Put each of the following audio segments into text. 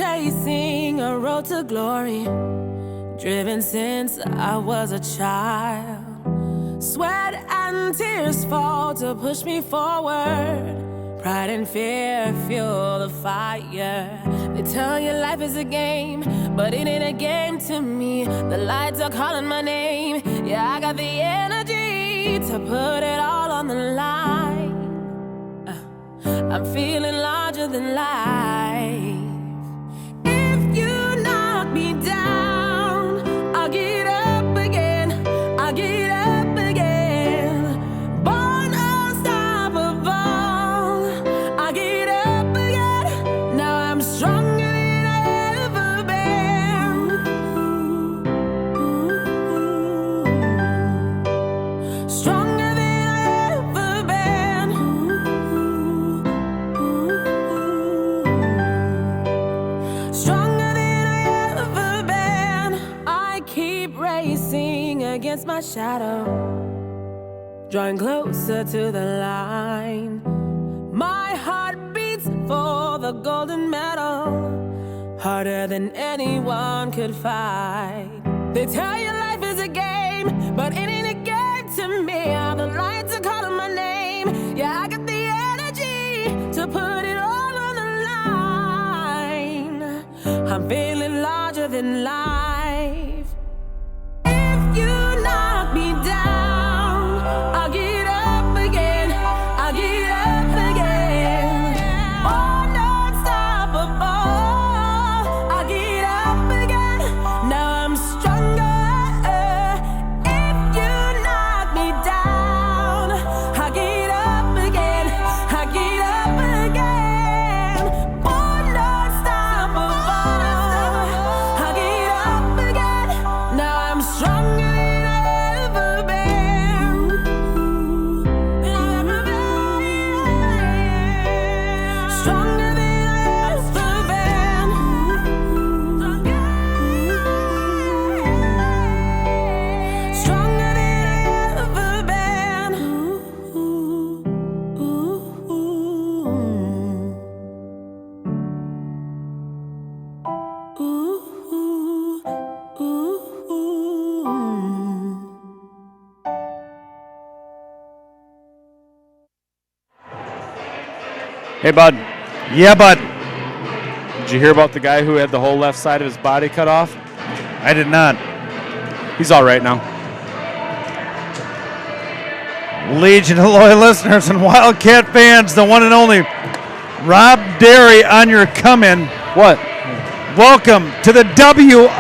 chasing a road to glory, driven since I was a child. Sweat and tears fall to push me forward. Pride and fear fuel the fire. They tell you life is a game, but it ain't a game to me. The lights are calling my name. Yeah, I got the energy to put it all on the line. I'm feeling larger than life. If you knock me down, I'll get up again. I'll get up again. Born unstoppable. I'll get up again. Now I'm stronger than I ever been. Stronger than I ever been. Stronger than I ever been. I keep racing against my shadow, drawing closer to the line. My heart beats for the golden medal, harder than anyone could fight. They tell you life is a game, but it ain't a game to me. All the lights are calling my name. Yeah, I got the energy to put it all on the line. I'm feeling larger than life. If you knock me down, I'll get up again. I'll get up again. Born unstoppable. I'll get up again. Now I'm stronger. If you knock me down, I'll get up again. I'll get up again. Born unstoppable. I'll get up again. Now I'm stronger than I ever been. Ever been. Stronger than I ever been. Stronger than I ever been. Hey, bud. Yeah, bud. Did you hear about the guy who had the whole left side of his body cut off? I did not. He's all right now. Legion of loyal listeners and Wildcat fans, the one and only Rob Derry on your come-in. What? Welcome to the WIAA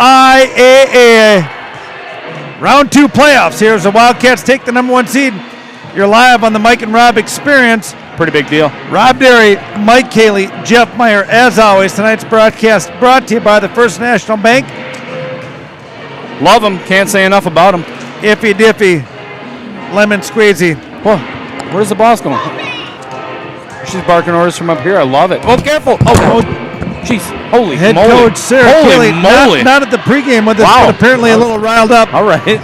Round 2 playoffs. Here's the Wildcats take the number 1 seed. You're live on the Mike and Rob Experience. Pretty big deal. Rob Derry, Mike Cayley, Jeff Meyer. As always, tonight's broadcast brought to you by the First National Bank. Love him. Can't say enough about him. Iffy Diffy, Lemon Squeezy. Whoa. Where's the boss going? She's barking orders from up here. I love it. Oh, careful. Oh, jeez. Holy Head moly. coach Sarah Holy Cayley, moly. not at the pregame with us, Wow. but apparently a little riled up. All right.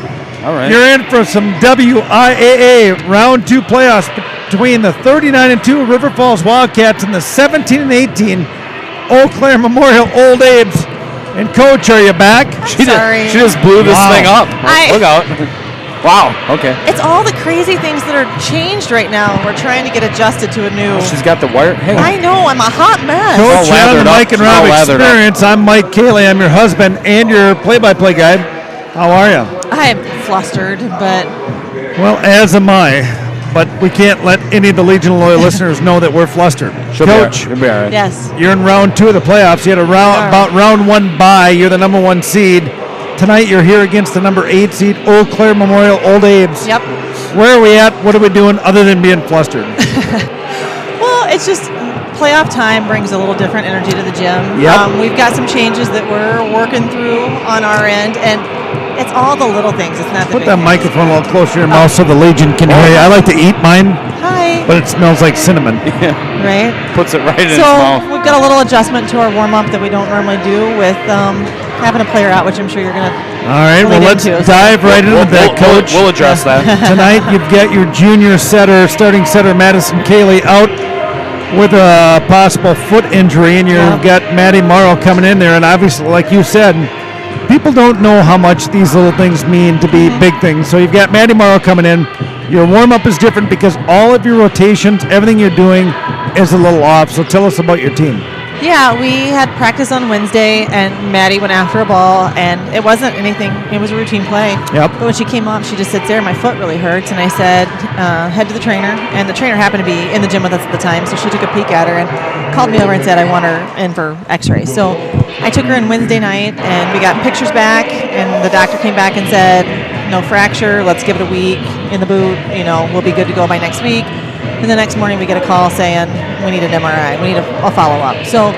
All right. You're in for some WIAA Round 2 playoffs between the 39-2 River Falls Wildcats and the 17-18 Eau Claire Memorial Old Abe's. And Coach, are you back? She Sorry. She just blew this Wow. thing up. Look out. Wow. Okay. It's all the crazy things that are changed right now. We're trying to get adjusted to a new. She's got the wire. Hang on. I know, I'm a hot mess. Coach, all you're on the lathered up. Mike and She's all Rob lathered up. Experience. I'm Mike Cayley. I'm your husband and your play-by-play guy. How are you? I'm flustered, but Well, as am I. But we can't let any of the Legion of loyal listeners know that we're flustered. Coach, She'll be all right. yes. you're in round 2 of the playoffs. You had a about round 1 bye. You're the number 1 seed. Tonight you're here against the number 8 seed, Eau Claire Memorial Old Abe's. Yep. Where are we at? What are we doing other than being flustered? Well, it's just playoff time brings a little different energy to the gym. Yep. We've got some changes that we're working through on our end, and it's all the little things. It's not the Put big that things. microphone a little closer to your mouth so the Legion can hear you. I like to eat mine, Hi. but it smells like cinnamon. Right? Puts it right in his So mouth. we've got a little adjustment to our warm-up that we don't normally do with having a player out, which I'm sure you're going to. All right, well, let's into, so- dive right into that, Coach. We'll address that. Tonight you've got your junior setter, starting setter Madison Cayley out with a possible foot injury, and you've got Maddie Morrow coming in there, and obviously, like you said, people don't know how much these little things mean to be big things. So you've got Maddie Morrow coming in. Your warm-up is different because all of your rotations, everything you're doing is a little off. So tell us about your team. Yeah, we had practice on Wednesday, and Maddie went after a ball, and it wasn't anything. It was a routine play. Yep. But when she came up, she just sits there. My foot really hurts, and I said, head to the trainer. And the trainer happened to be in the gym with us at the time, so she took a peek at her and called me over and said, I want her in for x-rays. So I took her in Wednesday night, and we got pictures back, and the doctor came back and said, no fracture, let's give it a week in the boot. We'll be good to go by next week. And the next morning we get a call saying we need an MRI, we need a follow-up. So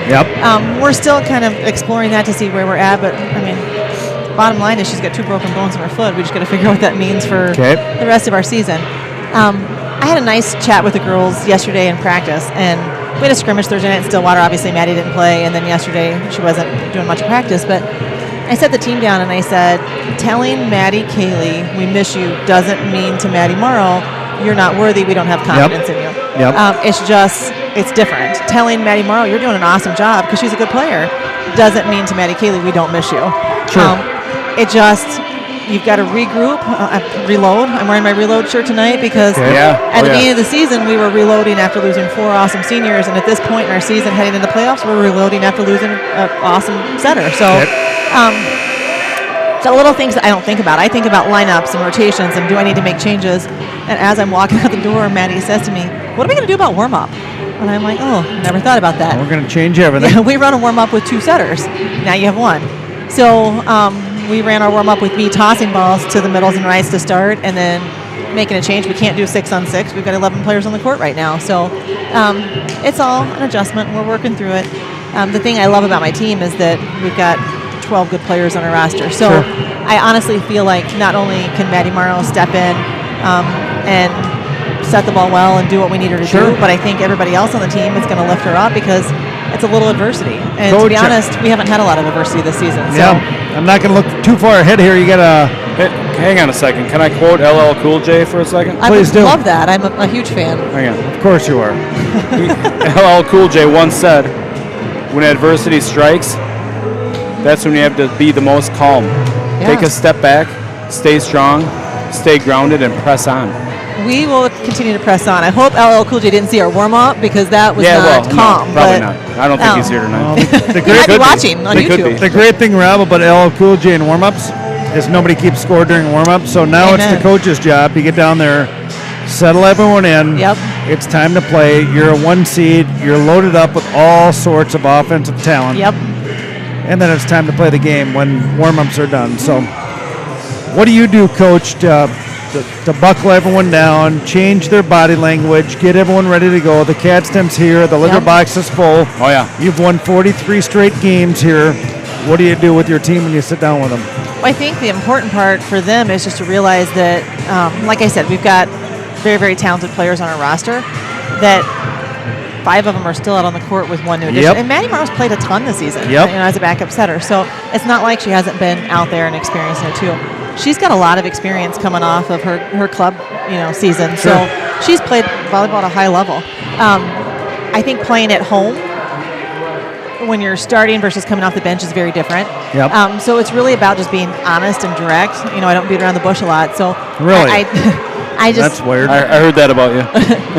we're still kind of exploring that to see where we're at. But, bottom line is she's got 2 broken bones in her foot. We just got to figure out what that means for the rest of our season. I had a nice chat with the girls yesterday in practice, and we had a scrimmage Thursday night in Stillwater. Obviously, Maddie didn't play, and then yesterday she wasn't doing much practice. But I set the team down, and I said, telling Maddie Kaylee we miss you doesn't mean to Maddie Morrow you're not worthy, we don't have confidence in you. It's different. Telling Maddie Morrow you're doing an awesome job because she's a good player doesn't mean to Maddie Kaylee we don't miss you. Sure. You've got to regroup, reload. I'm wearing my reload shirt tonight because at the beginning of the season we were reloading after losing 4 awesome seniors, and at this point in our season heading into playoffs we're reloading after losing an awesome setter. So the little things that I don't think about. I think about lineups and rotations and do I need to make changes. And as I'm walking out the door, Maddie says to me, what are we going to do about warm-up? And I'm like, never thought about that. We're going to change everything. Yeah, we run a warm-up with 2 setters. Now you have 1. So we ran our warm-up with me tossing balls to the middles and rights to start and then making a change. We can't do 6-on-6. We've got 11 players on the court right now. So it's all an adjustment. We're working through it. The thing I love about my team is that we've got 12 good players on our roster. So I honestly feel like not only can Maddie Morrow step in and set the ball well and do what we need her to do, but I think everybody else on the team is going to lift her up because it's a little adversity. And to be honest, we haven't had a lot of adversity this season. So. Yeah, I'm not going to look too far ahead here. You got to... Hang on a second. Can I quote LL Cool J for a second? Please do. I love that. I'm a huge fan. Hang on. Of course you are. LL Cool J once said, when adversity strikes, that's when you have to be the most calm. Yeah. Take a step back, stay strong, stay grounded, and press on. We will continue to press on. I hope LL Cool J didn't see our warm-up because that was not calm. No, probably not. I don't think he's here tonight. He might be watching on YouTube. The great thing, Rob, about LL Cool J and warm-ups is nobody keeps score during warm-ups. So now it's the coach's job. You get down there, settle everyone in. Yep. It's time to play. You're a 1 seed. You're loaded up with all sorts of offensive talent. Yep. And then it's time to play the game when warm-ups are done. So what do you do, Coach, to buckle everyone down, change their body language, get everyone ready to go? The cat stem's here. The litter box is full. Oh, yeah. You've won 43 straight games here. What do you do with your team when you sit down with them? Well, I think the important part for them is just to realize that, like I said, we've got very, very talented players on our roster that 5 of them are still out on the court with 1 new addition. Yep. And Maddie Morrow's played a ton this season as a backup setter. So it's not like she hasn't been out there and experiencing it too. She's got a lot of experience coming off of her club season. Sure. So she's played volleyball at a high level. I think playing at home when you're starting versus coming off the bench is very different. Yep. So it's really about just being honest and direct. I don't beat around the bush a lot. So really, I just that's weird. I heard that about you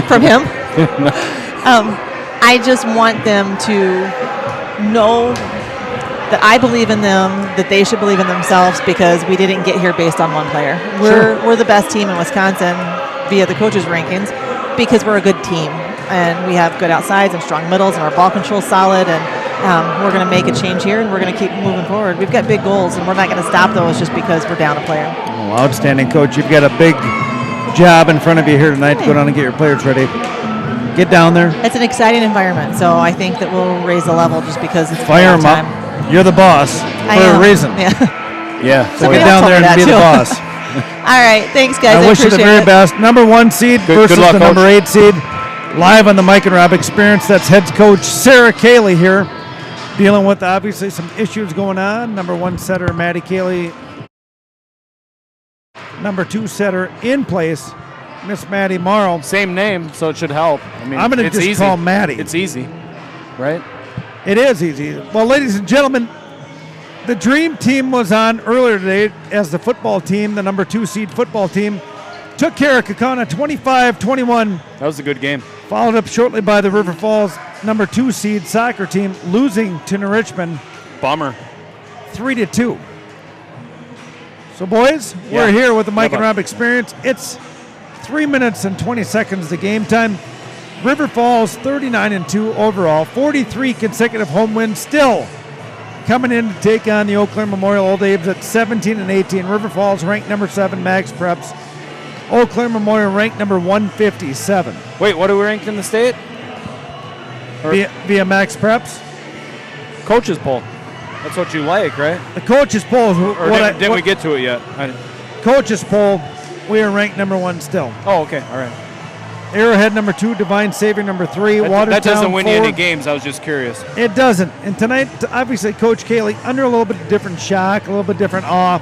from him. I just want them to know that I believe in them, that they should believe in themselves because we didn't get here based on one player. We're the best team in Wisconsin via the coaches' rankings because we're a good team and we have good outsides and strong middles and our ball control's solid and we're going to make a change here and we're going to keep moving forward. We've got big goals and we're not going to stop those just because we're down a player. Well, outstanding, Coach. You've got a big job in front of you here tonight to go down and get your players ready. Get down there. It's an exciting environment, so I think that we'll raise the level just because it's fire them up. You're the boss for a reason. Yeah. So get down there and be the boss. All right. Thanks, guys. I wish you the very best. Number 1 seed versus good luck, the Coach. number 8 seed. Live on the Mike and Rob Experience. That's head coach Sarah Cayley here, dealing with obviously some issues going on. Number 1 setter Maddie Cayley. Number 2 setter in place Miss Maddie Morrow. Same name, so it should help. I mean, I'm going to it's just easy. call Maddie. It's easy, right? It is easy. Well, ladies and gentlemen, the Dream Team was on earlier today as the football team, the number 2 seed football team, took care of Kaukauna 25-21. That was a good game. Followed up shortly by the River Falls number 2 seed soccer team losing to New Richmond Bummer. 3-2. So, boys, Yeah. we're here with the Mike Yeah, and Rob Experience. It's 3 minutes and 20 seconds to game time. River Falls 39-2 overall, 43 consecutive home wins still coming in to take on the Eau Claire Memorial Old Aves at 17-18. River Falls ranked number 7, Max Preps. Eau Claire Memorial ranked number 157. Wait, what are we ranked in the state? Via Max Preps. Coaches poll. That's what you like, right? The coaches poll. Or didn't we get to it yet? Coaches poll, we are ranked number 1 still. Oh, okay. All right. Arrowhead number 2, Divine Savior number 3, Watertown That doesn't win 4. you any games. I was just curious. It doesn't. And tonight, obviously, Coach Kaylee under a little bit different shock, a little bit different awe.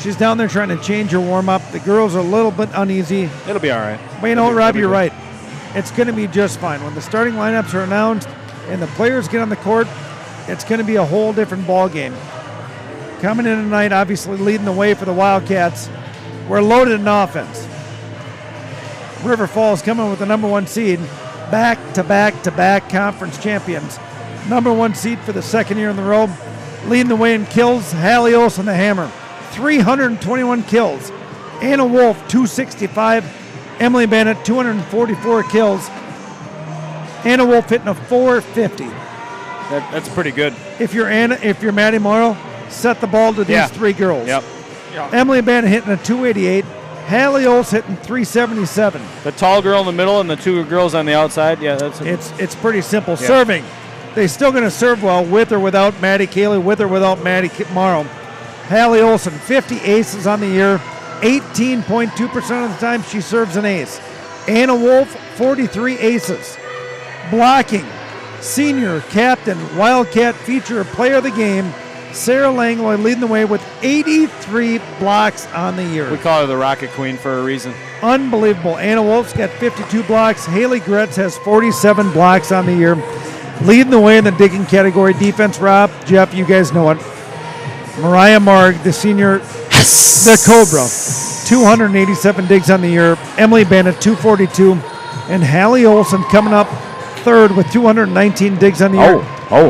She's down there trying to change her warm-up. The girls are a little bit uneasy. It'll be all right. But you know what, Rob, you're right. It's going to be just fine. When the starting lineups are announced and the players get on the court, it's going to be a whole different ball game. Coming in tonight, obviously leading the way for the Wildcats. We're loaded in offense. River Falls coming with the number 1 seed, back-to-back conference champions. Number 1 seed for the second year in the row. Leading the way in kills, Hallie Olsen, the Hammer. 321 kills. Anna Wolf, 265. Emily Bennett, 244 kills. Anna Wolf hitting a 450. That's pretty good. If you're Maddie Morrow, set the ball to these 3 girls. Yep. Emily Bennett hitting a 288. Hallie Olsen hitting 377. The tall girl in the middle and the 2 girls on the outside. Yeah, that's It's pretty simple. Yeah. Serving. They still going to serve well with or without Maddie Cayley, with or without Maddie Morrow. Hallie Olsen, 50 aces on the year. 18.2% of the time she serves an ace. Anna Wolf, 43 aces. Blocking. Senior captain, Wildcat feature player of the game, Sarah Langlois leading the way with 83 blocks on the year. We call her the Rocket Queen for a reason. Unbelievable. Anna Wolf's got 52 blocks. Haley Gretz has 47 blocks on the year. Leading the way in the digging category. Defense, Rob, Jeff, you guys know it. Mariah Marg, the senior, the Cobra, 287 digs on the year. Emily Bennett, 242. And Hallie Olsen coming up third with 219 digs on the year.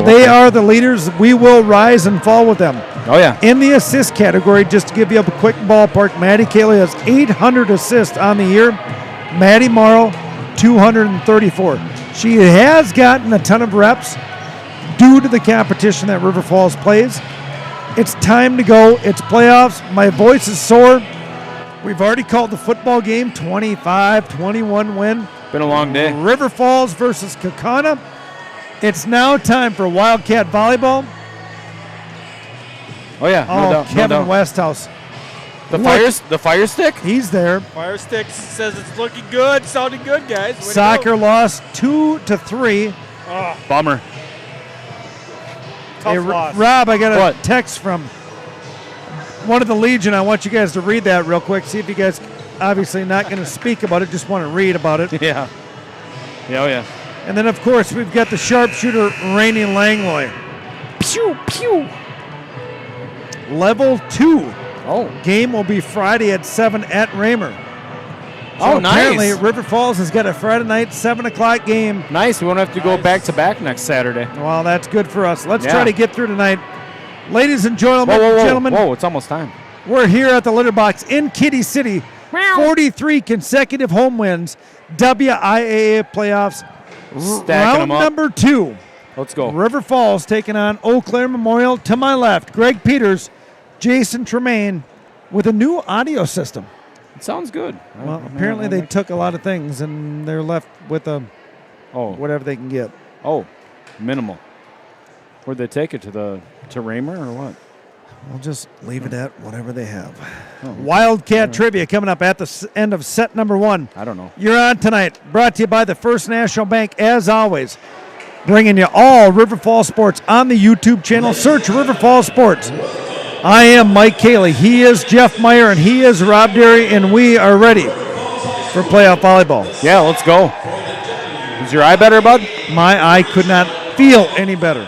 They are the leaders. We will rise and fall with them. Oh, yeah. In the assist category, just to give you a quick ballpark, Maddie Cayley has 800 assists on the year. Maddie Morrow, 234. She has gotten a ton of reps due to the competition that River Falls plays. It's time to go. It's playoffs. My voice is sore. We've already called the football game 25-21 win. Been a long day. River Falls versus Kaukauna. It's now time for Wildcat Volleyball. Oh, yeah. No doubt. Kevin Westhouse. The fire stick? He's there. Fire Stick says it's looking good, sounding good, guys. Way to Soccer go. lost 2-3. Bummer. Tough loss. Rob, I got a What? text from one of the Legion. I want you guys to read that real quick. See if you guys, obviously not going to speak about it, just want to read about it. Yeah. Yeah, oh, yeah. And then, of course, we've got the sharpshooter, Rainey Langlois. Pew, pew. Level 2. Oh. Game will be Friday at 7 at Raymer. Oh, nice. Apparently, River Falls has got a Friday night 7 o'clock game. Nice. We won't have to go back-to-back next Saturday. Well, that's good for us. Let's Yeah. try to get through tonight. Ladies and gentlemen, Whoa, it's almost time. we're here at the Litter Box in Kitty City. 43 consecutive home wins. WIAA playoffs. Stacking Round them up. number 2. Let's go. River Falls taking on Eau Claire Memorial. To my left, Greg Peters, Jason Tremaine with a new audio system. It sounds good. Well, apparently they took a lot of things and they're left with Oh, whatever they can get. minimal. Where'd they take it to Raymer or what? We'll just leave it at whatever they have. Wildcat Trivia coming up at the end of set number 1. I don't know. You're on tonight. Brought to you by the First National Bank, as always. Bringing you all River Falls sports on the YouTube channel. Search River Falls Sports. I am Mike Cayley. He is Jeff Meyer, and he is Rob Derry, and we are ready for playoff volleyball. Yeah, let's go. Is your eye better, bud? My eye could not feel any better.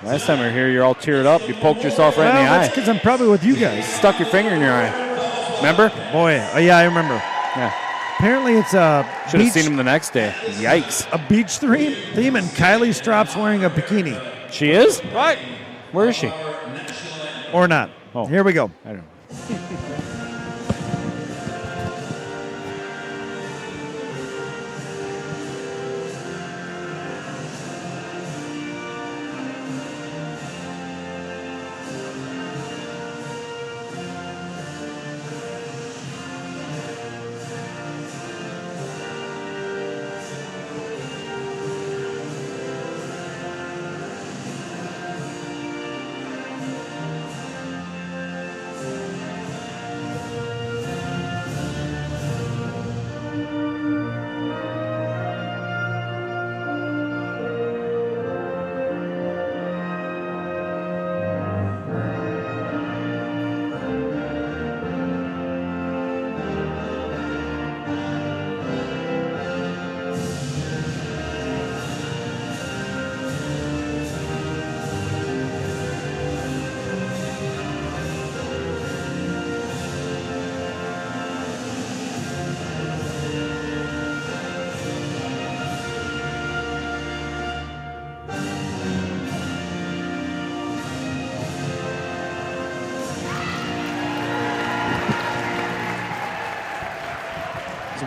Last time you were here, you're all teared up. You poked yourself right in the eye. That's because I'm probably with you guys. Stuck your finger in your eye. Remember? Boy, yeah, I remember. Yeah. Apparently it's a Should have beach, seen him the next day. Yikes. a beach theme, and Kylie Strop's wearing a bikini. She is? Right. Where is she? Or not. Oh. Here we go. I don't know.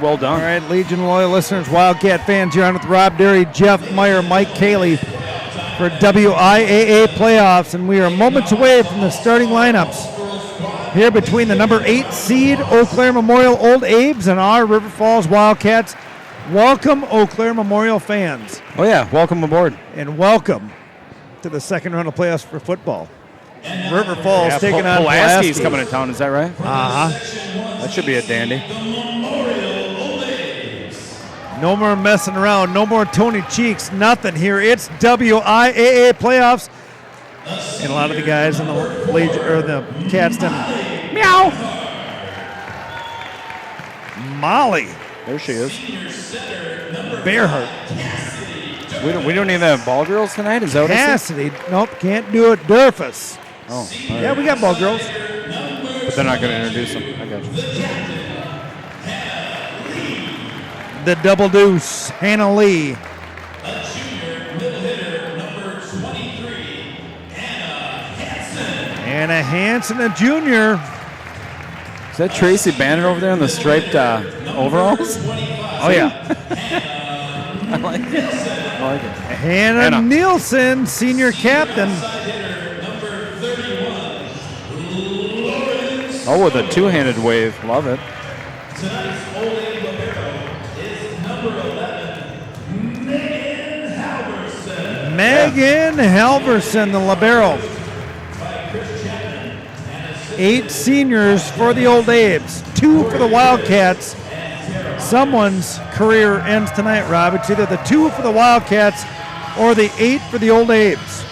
Well done. All right, Legion loyal listeners, Wildcat fans, you're on with Rob Derry, Jeff Meyer, Mike Cayley for WIAA playoffs, and we are moments away from the starting lineups here between the number 8 seed Eau Claire Memorial Old Abe's and our River Falls Wildcats. Welcome, Eau Claire Memorial fans, Oh, yeah. Welcome aboard. and welcome to the second round of playoffs for football. River Falls taking on Pulaski's Pulaski. coming to town. Is that right? Uh-huh. That should be a dandy. No more messing around. No more Tony Cheeks. Nothing here. It's WIAA playoffs. And a lot of the guys in the Legion or the Cats done meow. Molly There she is. Bearhart. We don't even have ball girls tonight? Is that what I said? Cassidy. Nope, can't do it. Durfus. Oh, all right. Yeah, we got ball girls. But they're not going to introduce them. I got you. The double deuce. Hannah Lee. Anna Hansen, a junior. Is that Tracy Bannon over there in the striped overalls? Oh, yeah. I like it. I like it. Hannah Hannah. Nielsen, senior captain. Oh, with a two-handed wave. Love it. Megan Halverson, the libero. 8 seniors for the Old Abes, 2 for the Wildcats. Someone's career ends tonight, Rob. It's either the 2 for the Wildcats or the 8 for the Old Abes.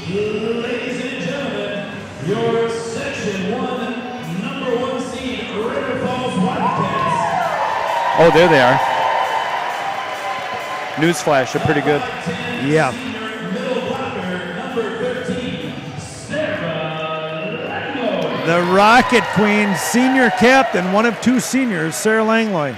Ladies and gentlemen, your Section 1, number 1 seed, River Falls Wildcats. Oh, there they are. Newsflash, they're pretty good. Yeah. Middle blocker, number 13, Sarah Langlois. The Rocket Queen, senior captain, one of 2 seniors, Sarah Langlois.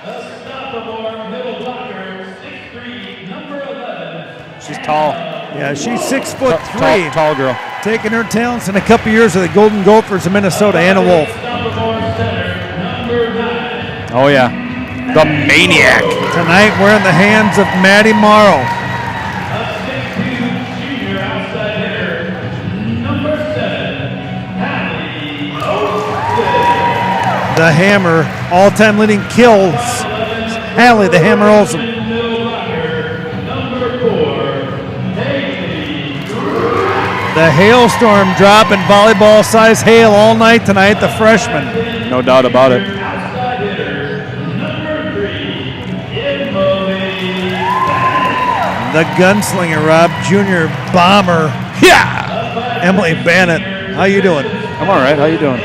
The sophomore middle blocker, 6'3", number 11. She's tall. Yeah, she's 6'3". Tall girl. Taking her talents in a couple years of the Golden Gophers of Minnesota, Anna Wolf. Sophomore center, number 9. Oh, yeah. The Maniac. Tonight we're in the hands of Maddie Morrow. A 6'2", junior outside hitter, number 7, Hallie Olsen. The Hammer, all-time leading kills. Hallie, the Hammer Olsen. Middle blocker, number 4, Haley. The Hailstorm dropping volleyball-size hail all night tonight, the freshman. No doubt about it. Outside hitter, number 3, Emily Bennett. The gunslinger, Rob, junior bomber. Yeah! Emily Bennett, how you doing? I'm all right. How you doing?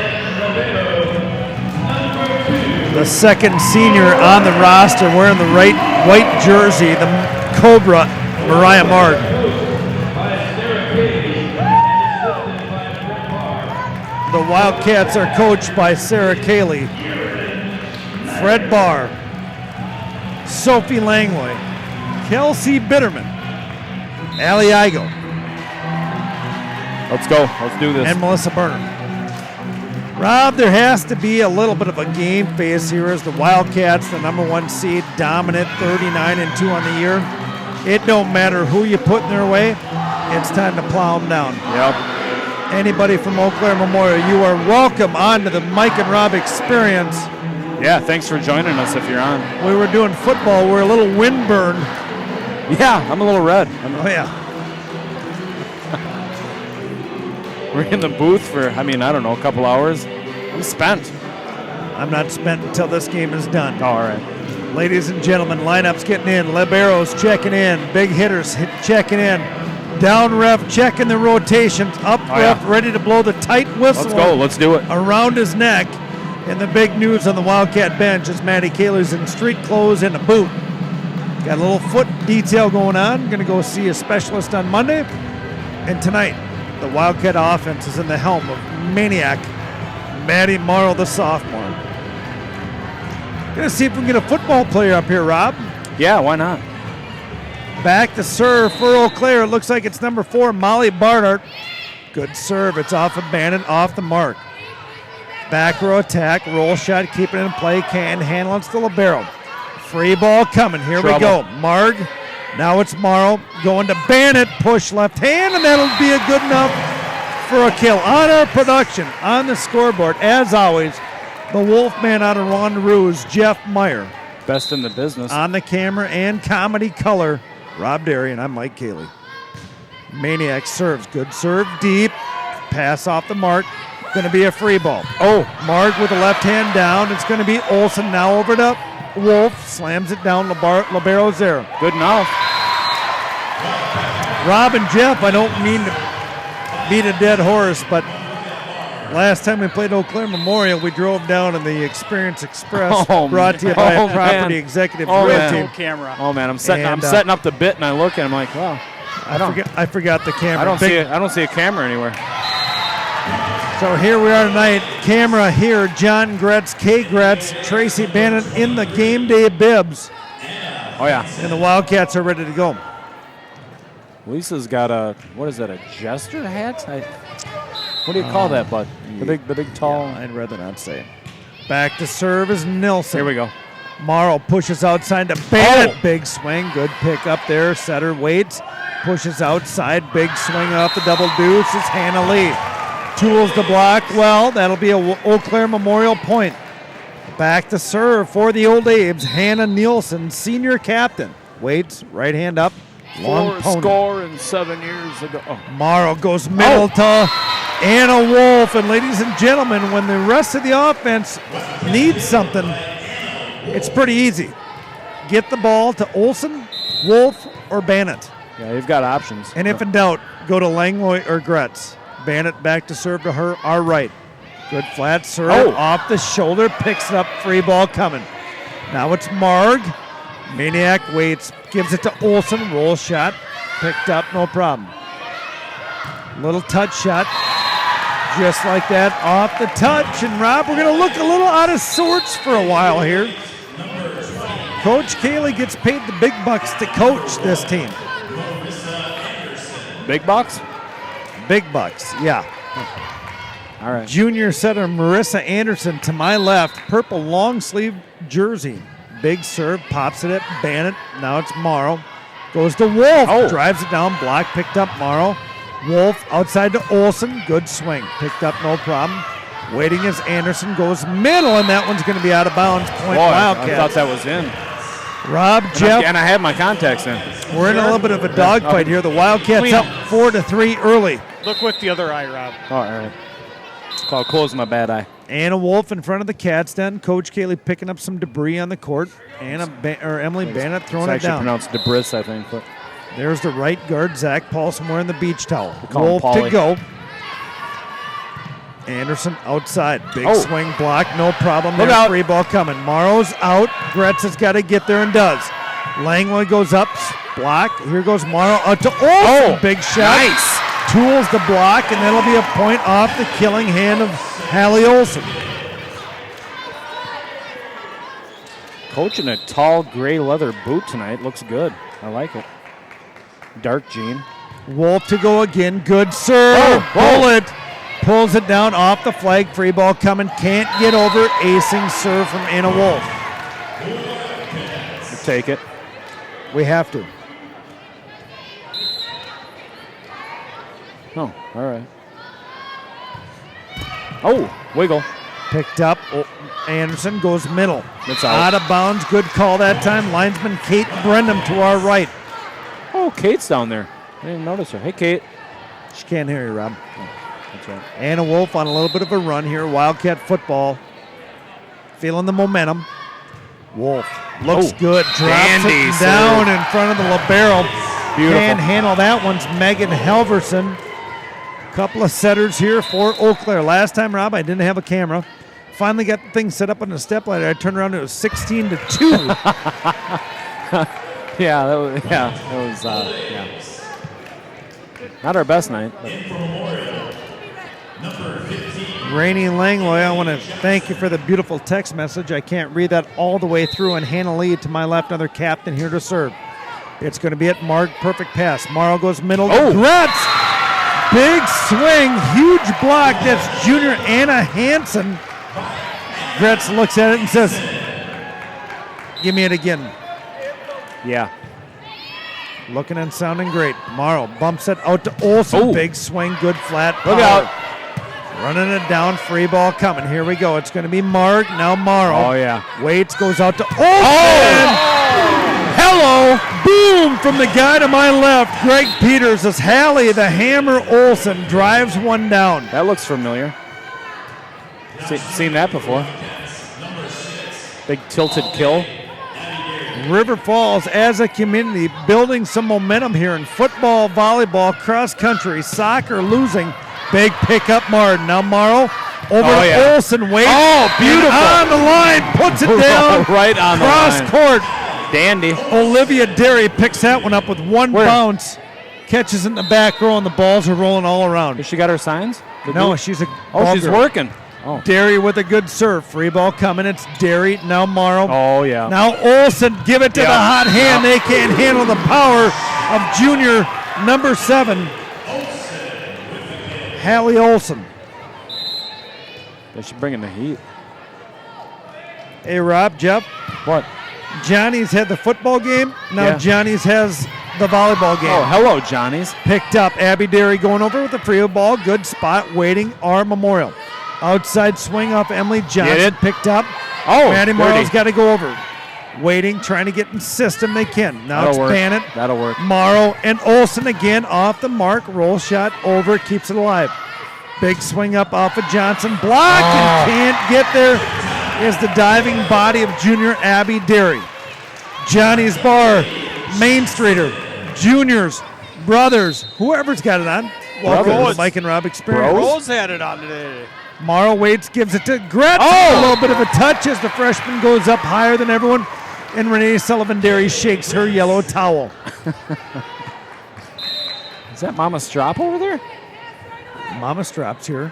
The second senior on the roster wearing the white jersey, the Cobra, Mariah Martin. The Wildcats are coached by Sarah Cayley, Fred Barr, Sophie Langway, Kelsey Bitterman, Allie Igo, Let's go. Let's do this. and Melissa Berner. Rob, there has to be a little bit of a game face here as the Wildcats, the number 1 seed, dominant 39-2 on the year. It don't matter who you put in their way. It's time to plow them down. Yep. Anybody from Eau Claire Memorial, you are welcome onto the Mike and Rob experience. Yeah, thanks for joining us if you're on. We were doing football. We're a little windburned. Yeah, I'm a little red. Oh, yeah. We're in the booth for, I don't know, a couple hours. I'm spent. I'm not spent until this game is done. Oh, all right. Ladies and gentlemen, lineups getting in. Liberos checking in. Big hitters checking in. Down ref checking the rotations. Up ref ready to blow the tight whistle. Let's go. Let's do it. Around his neck. And the big news on the Wildcat bench is Maddie Kaler's in street clothes and a boot. Got a little foot detail going on. Going to go see a specialist on Monday. And tonight, the Wildcat offense is in the helm of maniac Maddie Morrow, the sophomore. Going to see if we can get a football player up here, Rob. Yeah, why not? Back to serve for Eau Claire. It looks like it's number 4, Molly Barnard. Good serve. It's off of Bannon, off the mark. Back row attack, roll shot, keeping it in play, can't handle it. It's the libero. Free ball coming. Here we go. Marg. Now it's Morrow going to Bannon. Push left hand, and that'll be a good enough for a kill. On our production, on the scoreboard, as always, the Wolfman out of Ronderou's, Jeff Meyer. Best in the business. On the camera and comedy color, Rob Derry, and I'm Mike Cayley. Maniac serves. Good serve deep. Pass off the mark. Going to be a free ball. Oh, Marg with the left hand down. It's going to be Olsen now over to Wolf. Slams it down. Libero's there. Good enough. Rob and Jeff, I don't mean to beat a dead horse, but last time we played Eau Claire Memorial, we drove down in the Experience Express, brought to you by a property executive drill team. Camera. Oh man, I'm setting up the bit, and I look and I'm like, wow. I forgot the camera. I don't see a camera anywhere. So here we are tonight. Camera here. John Gretz, Kay Gretz, Tracy Bannon in the game day bibs. Oh yeah. And the Wildcats are ready to go. Lisa's got a a jester hat? What do you call that, bud? The big tall. Yeah, I'd rather not say. Back to serve is Nilsson. Here we go. Morrow pushes outside to Bannon. Big swing. Good pick up there. Setter waits. Pushes outside. Big swing off the double deuce. It's Hannah Lee. Tools the block. Well, that'll be a Eau Claire Memorial point. Back to serve for the Old Abes. Hannah Nielsen, senior captain. Waits. Right hand up. Long pony. Score in 7 years ago. Oh. Morrow goes middle to Anna Wolf. And ladies and gentlemen, when the rest of the offense needs something, it's pretty easy. Get the ball to Olsen, Wolf, or Bannett. Yeah, you've got options. And if in doubt, go to Langlois or Gretz. Bannett back to serve to her, our right. Good flat serve off the shoulder, picks it up, free ball coming. Now it's Marg. Maniac waits, gives it to Olsen, roll shot, picked up, no problem. Little touch shot, just like that, off the touch. And Rob, we're going to look a little out of sorts for a while here. Coach Cayley gets paid the big bucks to coach this team. Big bucks? Big bucks, yeah. All right. Junior setter Marissa Anderson to my left, purple long sleeve jersey. Big serve, pops it at Bannon. Now it's Morrow. Goes to Wolf, drives it down, block picked up Morrow. Wolf outside to Olsen, good swing, picked up no problem. Waiting as Anderson goes middle, and that one's going to be out of bounds. Point Wildcats. I thought that was in. Rob, Jeff. And I had my contacts in. We're in a little bit of a dogfight here. The Wildcats up 4-3 early. Look with the other eye, Rob. Oh, all right. It's called closing my bad eye. Anna Wolf in front of the Cats den. Coach Cayley picking up some debris on the court. Emily Bannett throwing it down. It's actually pronounced debris, I think. But there's the right guard, Zach Paulson, wearing the beach towel. Wolf to go. Anderson outside. Big Oh. swing block. No problem. Look There's out. free ball coming. Morrow's out. Gretz has got to get there and does. Langley goes up. Block. Here goes Morrow out to Olsen. Oh, Big shot. nice. Tools the block, and that'll be a point off the killing hand of Hallie Olsen. Coach in a tall gray leather boot tonight. Looks good. I like it. Dark jean. Wolf to go again. Good serve. Bullet pulls it down off the flag. Free ball coming. Can't get over. Acing serve from Anna Wolf. We'll take it. We have to. Oh, all right. Oh, wiggle. Picked up. Oh, Anderson goes middle. It's out. Out of bounds. Good call that time. Linesman Kate Brendam to our right. Oh, Kate's down there. I didn't notice her. Hey, Kate. She can't hear you, Rob. That's right. Anna Wolf on a little bit of a run here. Wildcat football. Feeling the momentum. Wolf looks good. Drops dandy it down in front of the libero. Beautiful. Can't handle that one's Megan Helverson. Couple of setters here for Eau Claire. Last time, Rob, I didn't have a camera. Finally got the thing set up on the step ladder. I turned around and it was 16-2. Yeah, that was not our best night. But. Rainey Langlois, I want to thank you for the beautiful text message. I can't read that all the way through. And Hannah Lee to my left, another captain here to serve. It's going to be at Mark. Perfect pass. Morrow goes middle. Oh. Gretz. Big swing. Huge block. That's junior Anna Hansen. Gretz looks at it and says, give me it again. Yeah. Looking and sounding great. Morrow bumps it out to Olsen. Oh. Big swing. Good flat power. Look out. Running it down, free ball coming. Here we go. It's going to be Mark. Now Morrow. Oh, yeah. Waits goes out to Olsen. Hello. Boom from the guy to my left. Greg Peters as Hallie, the Hammer Olsen, drives one down. That looks familiar. Seen that before. Big tilted kill. River Falls as a community building some momentum here in football, volleyball, cross country, soccer losing. Big pickup, Martin. Now Morrow over to yeah. Olsen. Waits. Oh, beautiful. And on the line, puts it down. Right on the cross line. court. Dandy. Olivia Derry picks that one up with one bounce. Catches it in the back row, and the balls are rolling all around. Has she got her signs? No, she's a Oh, ball she's girl. working. Oh. Derry with a good serve. Free ball coming. It's Derry. Now Morrow. Oh, yeah. Now Olsen, give it to the hot hand. They can't handle the power of junior number 7, Hallie Olsen. They should bring in the heat. Hey, Rob, Jeff. What? Johnny's had the football game. Now Yeah. Johnny's has the volleyball game. Oh, hello, Johnny's. Picked up. Abby Derry going over with the free ball. Good spot. Waiting. Our Memorial. Outside swing off Emily Johnson. Get it? Picked up. Oh, Maddie dirty. Morrow's got to go over. Waiting, trying to get in system. They can. Now That'll it's work. Bannett. That'll work. Morrow and Olsen again off the mark. Roll shot over. Keeps it alive. Big swing up off of Johnson. Block and can't get there. Is the diving body of junior Abby Derry. Johnny's Bar, Main Streeter, juniors, brothers, whoever's got it on. Welcome to Brothers. the Mike and Rob experience. Rose had it on today. Morrow waits, gives it to Gretz. Oh! A little bit of a touch as the freshman goes up higher than everyone. And Renee Sullivan-Derry shakes her yellow towel. Is that Mama Strop over there? Mama Straps here.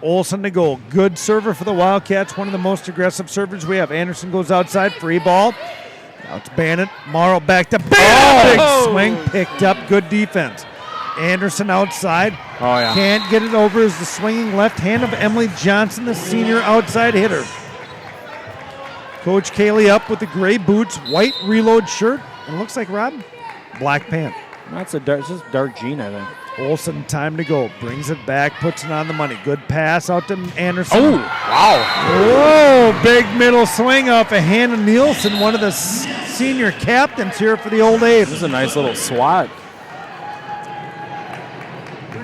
Olsen to goal. Good server for the Wildcats. One of the most aggressive servers we have. Anderson goes outside. Free ball. Now it's Bannett. Morrow back to Bannett. Big swing. Picked up. Good defense. Anderson outside. Oh, yeah. Can't get it over as the swinging left hand of Emily Johnson, the senior outside hitter. Coach Kaylee up with the gray boots, white reload shirt, and looks like Rob, black pant. That's just dark jean, I think. Olsen, time to go. Brings it back, puts it on the money. Good pass out to Anderson. Oh, wow. Whoa, big middle swing off of Hannah Nielsen, one of the senior captains here for the Old This A's. is a nice little swat.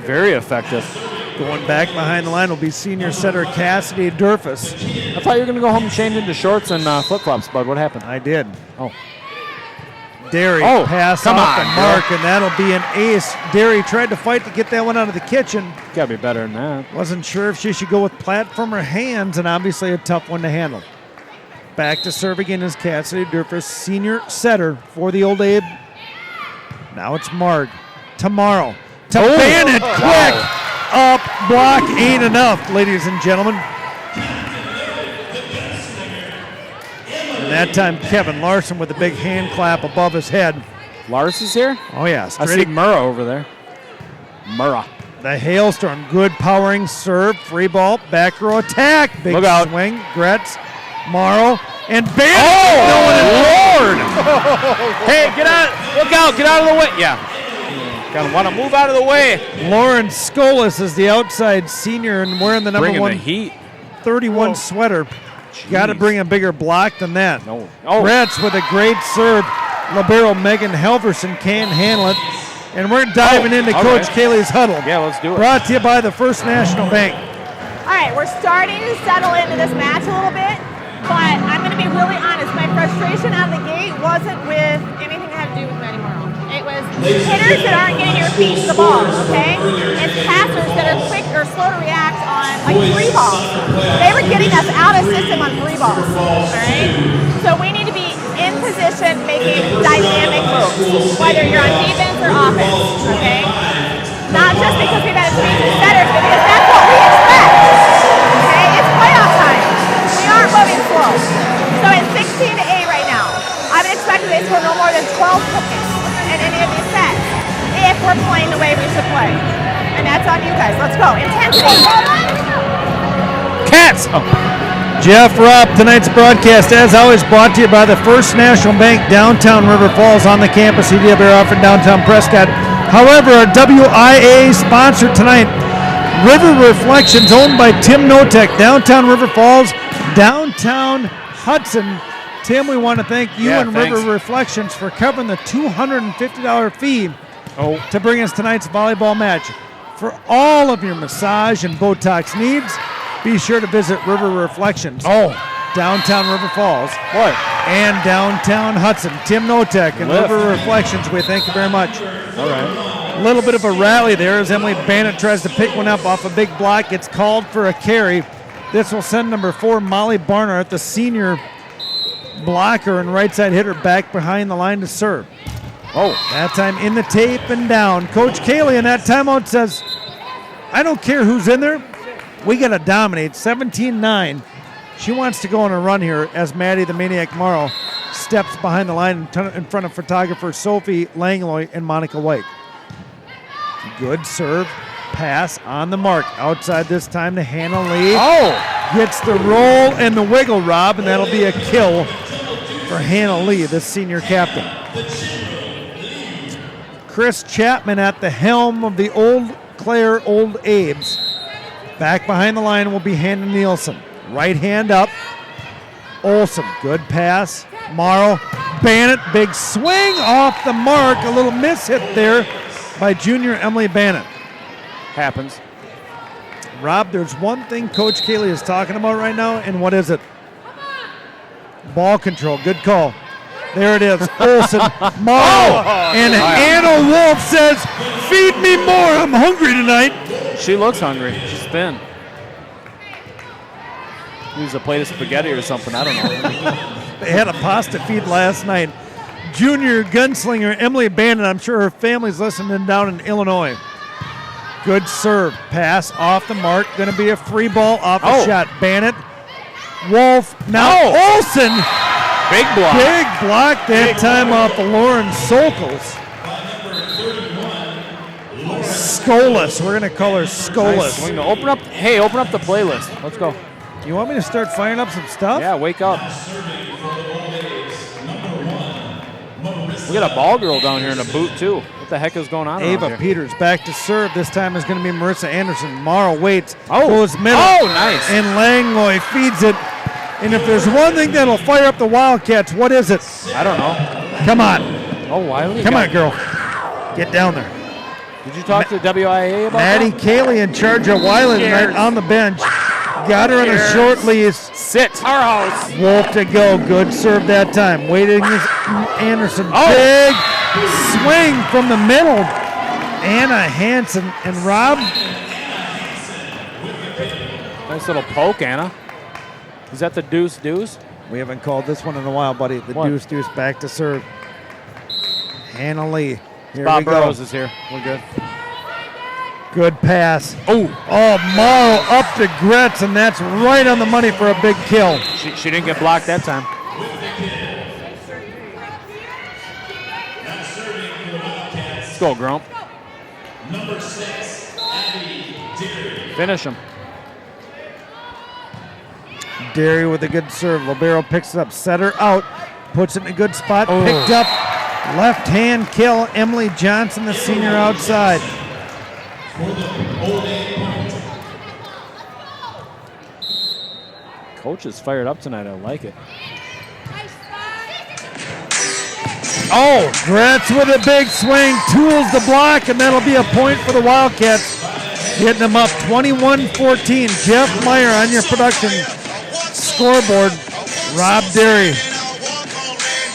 Very effective. Going back behind the line will be senior setter Cassidy Durfus. I thought you were going to go home and change into shorts and flip-flops, bud. What happened? I did. Oh. Derry. Oh, Pass come off on, the mark, and that'll be an ace. Derry tried to fight to get that one out of the kitchen. Gotta be better than that. Wasn't sure if she should go with platform or hands, and obviously a tough one to handle. Back to serve again is Cassidy Durfus, senior setter for the Old Abe. Now it's Marg. Tomorrow. To Bennett, quick. Up, block, ain't enough, ladies and gentlemen. And that time, Kevin Larson with a big hand clap above his head. Lars is here? Oh, yeah. I see Murrah over there. Murrah. The Hailstorm, good powering serve, free ball, back row attack, big Look out. swing, Gretz, Morrow, and Bam! Oh, Lord! Hey, get out! Look out! Get out of the way! Yeah. Gotta want to move out of the way. Lauren Skolas is the outside senior and wearing the number Bringing one the heat. 31 sweater. Got to bring a bigger block than that. No. Oh. Gretz with a great serve. Libero Megan Helverson can't handle it. And we're diving into Coach Kaylee's huddle. Yeah, let's do it. Brought to you by the First National Bank. All right, we're starting to settle into this match a little bit, but I'm going to be really honest. My frustration out of the gate wasn't with anything that had to do with Maddie Morrow. It was hitters that aren't getting your feet to the ball, okay? It's passers that are quick or slow to react on, like, free balls. They were getting us out of system on free balls, all right? So we need to be in position making dynamic moves, whether you're on defense or offense, okay? Not just because we've had a change in setters, but because that's what we expect, okay? It's playoff time. We aren't moving slow. So it's 16-8 right now. I would expect that they score no more than 12 points in any of these sets if we're playing the way we should play. And that's on you guys. Let's go. Intensity. Cats! Oh. Jeff Robb, tonight's broadcast, as always, brought to you by the First National Bank, downtown River Falls on the campus. CDW off in downtown Prescott. However, our WIAA sponsor tonight, River Reflections, owned by Tim Notek, downtown River Falls, downtown Hudson. Tim, we want to thank you and thanks. River Reflections for covering the $250 fee to bring us tonight's volleyball match. For all of your massage and Botox needs, be sure to visit River Reflections. Downtown River Falls. What? And downtown Hudson. Tim Notek and Lift. River Reflections, we thank you very much. All right. A little bit of a rally there as Emily Bannett tries to pick one up off a big block. It's called for a carry. This will send number 4, Molly Barnard, the senior blocker and right side hitter, back behind the line to serve. That time in the tape and down. Coach Kaylee in that timeout says, I don't care who's in there. We got to dominate. 17-9. She wants to go on a run here as Maddie the Maniac Morrow steps behind the line in front of photographer Sophie Langlois and Monica White. Good serve. Pass on the mark. Outside this time to Hannah Lee. Gets the roll and the wiggle, Rob, and that'll be a kill for Hannah Lee, the senior captain. Chris Chapman at the helm of the Old Clare Old Abes. Back behind the line will be Hannah Nielsen. Right hand up. Olsen, good pass. Morrow, Bannett, big swing off the mark. A little miss hit there by junior Emily Bannett. Happens. Rob, there's one thing Coach Kaylee is talking about right now, and what is it? Ball control. Good call. There it is. Olsen, Morrow, and Anna Wolf says, feed me more. I'm hungry tonight. She looks hungry. She's thin. Use a plate of spaghetti or something. I don't know. They had a pasta feed last night. Junior gunslinger Emily Bannon, I'm sure her family's listening down in Illinois. Good serve. Pass off the mark. Going to be a free ball off the shot. Bannett. Wolf. Now Olsen. Big block. Big block that time off of Lauren Sokol. Skolas. We're going to call her Skolas. Nice swing. Open up the playlist. Let's go. You want me to start firing up some stuff? Yeah, wake up. We got a ball girl down here in a boot, too. What the heck is going on Ava here? Peters back to serve. This time is going to be Marissa Anderson. Morrow waits. Oh. Goes middle. Oh, nice. And Langlois feeds it. And if there's one thing that'll fire up the Wildcats, what is it? I don't know. Come on. Oh, Wiley. Come on, girl. Get down there. Did you talk to WIAA about Maddie that? Kaylee in charge of Wiley tonight on the bench. Got her on a short leash. Sit. Our house. Wolf to go. Good serve that time. Waiting is Anderson. Oh. Big swing from the middle. Anna Hansen and Rob. Nice little poke, Anna. Is that the deuce? We haven't called this one in a while, buddy. The What? deuce back to serve. Hannah Lee. Here Bob we go. Burrows is here. We're good. Good pass. Oh. Morrow up to Gretz, and that's right on the money for a big kill. She didn't get blocked that time. Let's go, Grump. Number 6, Abby Deary. Finish him. Derry with a good serve. Libero picks it up, set her out, puts it in a good spot, picked up, left hand kill. Emily Johnson, the senior outside. Coach is fired up tonight. I like it. Gretz with a big swing, tools the block, and that'll be a point for the Wildcats. Getting them up 21-14. Jeff Meyer on your production scoreboard. Rob Derry.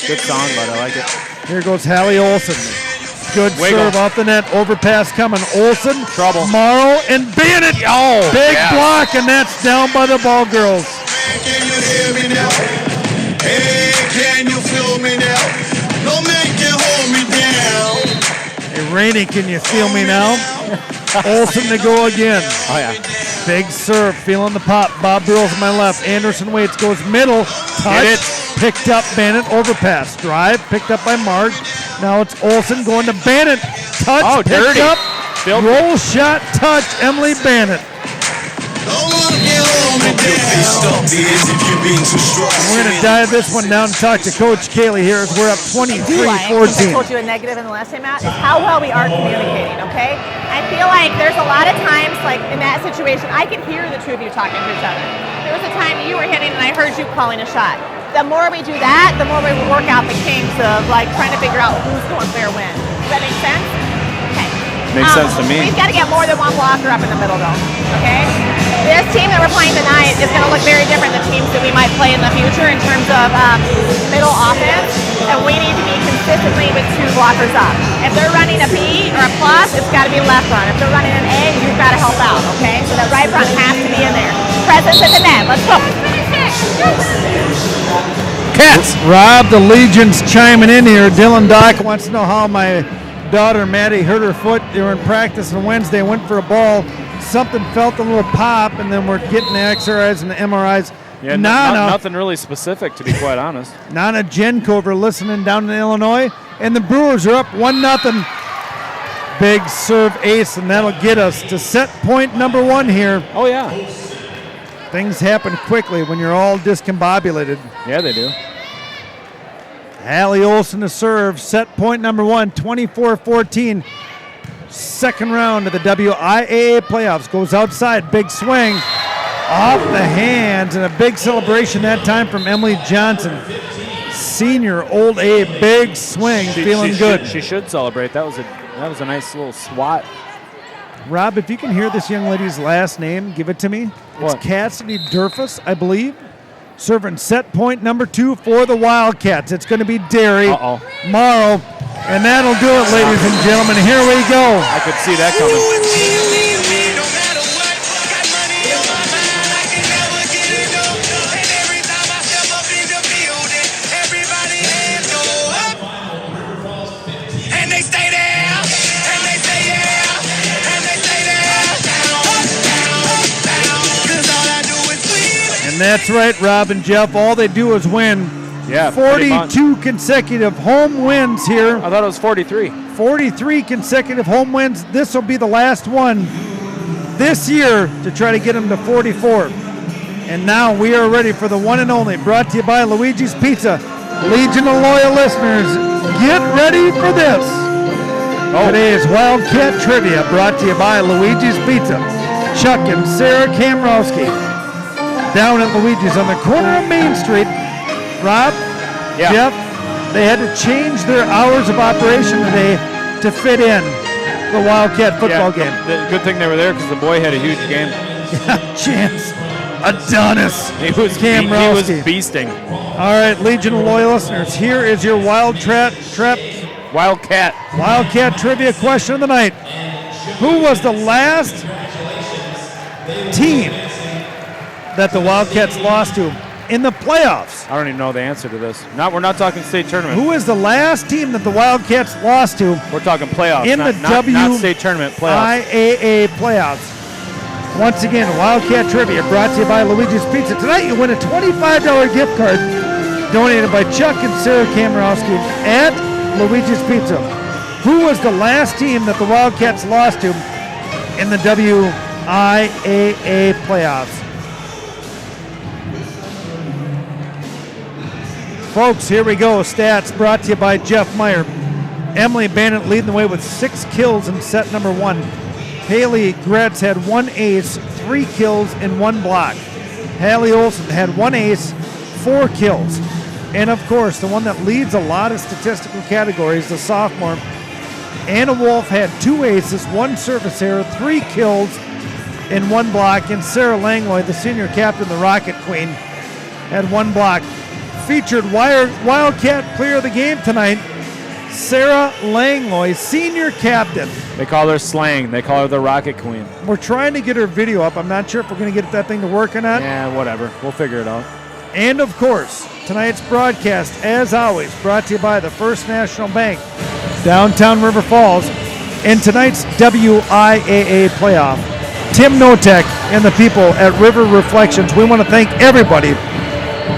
Good song, but I like it. Here goes Hallie Olsen. Good Wiggle. serve off the net. Overpass coming. Olsen, Trouble. Morrow, and Bennett. Big block, and that's down by the ball girls. Can you hear me now? Hey, can you feel me now? No man can hold me down. Hey, Rainey, can you feel me now? Olsen to go again. Oh, yeah. Big serve, feeling the pop. Bob Burrows on my left. Anderson waits, goes middle. Touch. Picked up Bennett. Overpass. Drive. Picked up by Marge. Now it's Olsen going to Bennett. Touch. Oh, picked dirty. up. Filthy. Roll shot. Touch. Emily Bennett. No one can hold me down. Stop this if you're being too strong. We're going to dive this one down and talk to Coach Kaylee here as we're up I told 23-14. you a negative in the last time out is how well we are communicating, okay? I feel like there's a lot of times, like in that situation, I could hear the two of you talking to each other. There was a time you were hitting and I heard you calling a shot. The more we do that, the more we work out the kinks of like trying to figure out who's going fair win. Does that make sense? Okay. Makes sense to me. We've got to get more than one blocker up in the middle though, okay? This team that we're playing tonight is going to look very different than teams that we might play in the future in terms of middle offense, and we need to be consistently with two blockers up. If they're running a B or a plus, it's got to be left front. If they're running an A, you've got to help out, okay? So that right front has to be in there. Presence at the net. Let's go. Cats. Rob, the Legion's chiming in here. Dylan Dock wants to know how my daughter Maddie hurt her foot. They were in practice on Wednesday, went for a ball. Something felt a little pop, and then we're getting the X-rays and the MRIs. Yeah, nothing really specific, to be quite honest. Nana Jenkover listening down in Illinois, and the Brewers are up 1-0. Big serve ace, and that'll get us to set point number 1 here. Oh, yeah. Things happen quickly when you're all discombobulated. Yeah, they do. Hallie Olsen to serve, set point number 1, 24-14. Second round of the WIAA playoffs. Goes outside, big swing. Off the hands, and a big celebration that time from Emily Johnson. Senior, old A, big swing, feeling good. She should celebrate. That was a nice little swat. Rob, if you can hear this young lady's last name, give it to me. What? It's Cassidy Durfus, I believe. Serving set point number 2 for the Wildcats. It's going to be Derry, Morrow, and that'll do it, ladies and gentlemen. Here we go. I could see that coming. That's right, Rob and Jeff. All they do is win. Yeah, 42 consecutive home wins here. I thought it was 43. 43 consecutive home wins. This will be the last one this year to try to get them to 44. And now we are ready for the one and only, brought to you by Luigi's Pizza. Legion of loyal listeners, get ready for this. Today's Wildcat Trivia, brought to you by Luigi's Pizza. Chuck and Sarah Kamrowski. Down at Luigi's on the corner of Main Street. Rob, Jeff, they had to change their hours of operation today to fit in the Wildcat football game. The good thing they were there because the boy had a huge game. Chance Adonis. He was Kamrowski. beasting. All right, Legion of Loyal listeners, here is your Wildcat Trivia question of the night. Who was the last team that the Wildcats lost to in the playoffs? I don't even know the answer to this. We're not talking state tournament. Who is the last team that the Wildcats lost to We're talking playoffs. in the not state tournament playoffs. WIAA playoffs? Once again, Wildcat Trivia brought to you by Luigi's Pizza. Tonight you win a $25 gift card donated by Chuck and Sarah Kamrowski at Luigi's Pizza. Who was the last team that the Wildcats lost to in the WIAA playoffs? Folks, here we go. Stats brought to you by Jeff Meyer. Emily Bannett leading the way with 6 kills in set number 1. Haley Gretz had 1 ace, 3 kills, and 1 block. Hallie Olsen had 1 ace, 4 kills. And of course, the one that leads a lot of statistical categories, the sophomore, Anna Wolf had 2 aces, 1 service error, 3 kills, and 1 block. And Sarah Langlois, the senior captain, the Rocket Queen, had 1 block. Featured Wildcat player of the game tonight, Sarah Langlois, senior captain. They call her slang. They call her the Rocket Queen. We're trying to get her video up. I'm not sure if we're going to get that thing to work or not. Yeah, whatever. We'll figure it out. And of course, tonight's broadcast, as always, brought to you by the First National Bank, downtown River Falls, in tonight's WIAA playoff. Tim Notek and the people at River Reflections, we want to thank everybody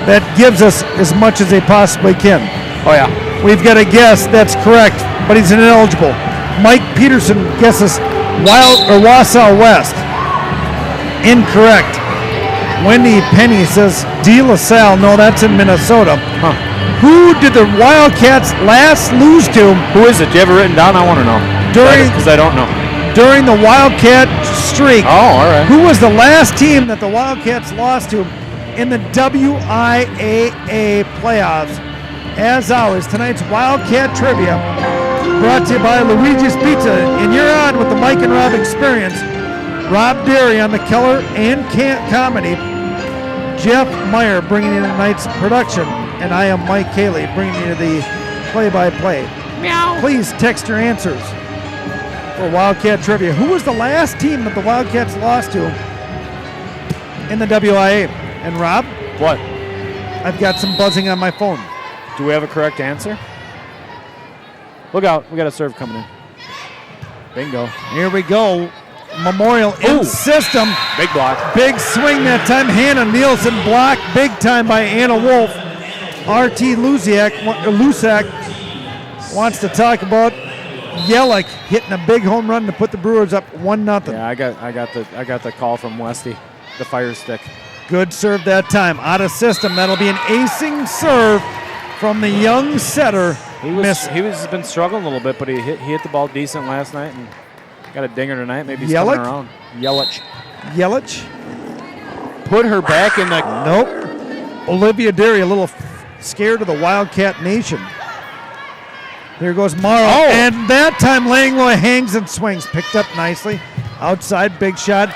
that gives us as much as they possibly can. Oh, yeah. We've got a guess that's correct, but he's ineligible. Mike Peterson guesses Wausau West. Incorrect. Wendy Penny says De La Salle. No, that's in Minnesota. Huh. Who did the Wildcats last lose to? Who is it? Do you have it written down? I want to know. Because I don't know. During the Wildcat streak. Oh, all right. Who was the last team that the Wildcats lost to in the WIAA playoffs? As always, tonight's Wildcat Trivia brought to you by Luigi's Pizza. And you're on with the Mike and Rob Experience. Rob Derry on the Keller and Comedy. Jeff Meyer bringing in tonight's production. And I am Mike Cayley bringing you the play-by-play. Meow. Please text your answers for Wildcat Trivia. Who was the last team that the Wildcats lost to in the WIA? And Rob? What? I've got some buzzing on my phone. Do we have a correct answer? Look out. We got a serve coming in. Bingo. Here we go. Memorial in system. Big block. Big swing that time. Hannah Nielsen blocked big time by Anna Wolf. RT Lusak wants to talk about Yellick hitting a big home run to put the Brewers up 1-0. Yeah, I got the call from Westy, the fire stick. Good serve that time. Out of system. That'll be an acing serve from the young setter. He's been struggling a little bit, but he hit the ball decent last night and got a dinger tonight. Maybe he's coming around. Yelich. Put her back in the... Nope. Olivia Derry a little scared of the Wildcat Nation. There goes Morrow. Oh. And that time Langlois hangs and swings. Picked up nicely. Outside, big shot.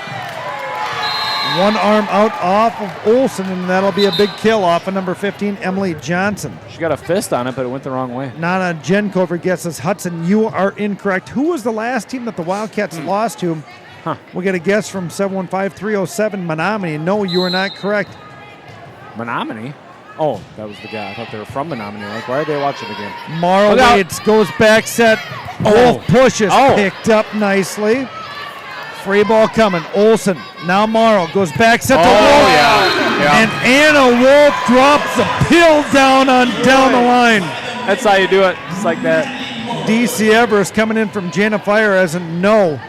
One arm out off of Olsen, and that'll be a big kill off of number 15, Emily Johnson. She got a fist on it, but it went the wrong way. Nana Jenkover guesses Hudson. You are incorrect. Who was the last team that the Wildcats lost to? Huh. We get a guess from 715-307 Menominee. No, you are not correct. Menominee? Oh, that was the guy. I thought they were from Menominee. Like, why are they watching the game? Morrow waits, goes back set. Wolf pushes, picked up nicely. Free ball coming. Olsen. Now Morrow goes back set to Wolf. Yeah. And Anna Wolf drops the pill down the line. That's how you do it. Just like that. DC Everest coming in from Jana Fire as a no.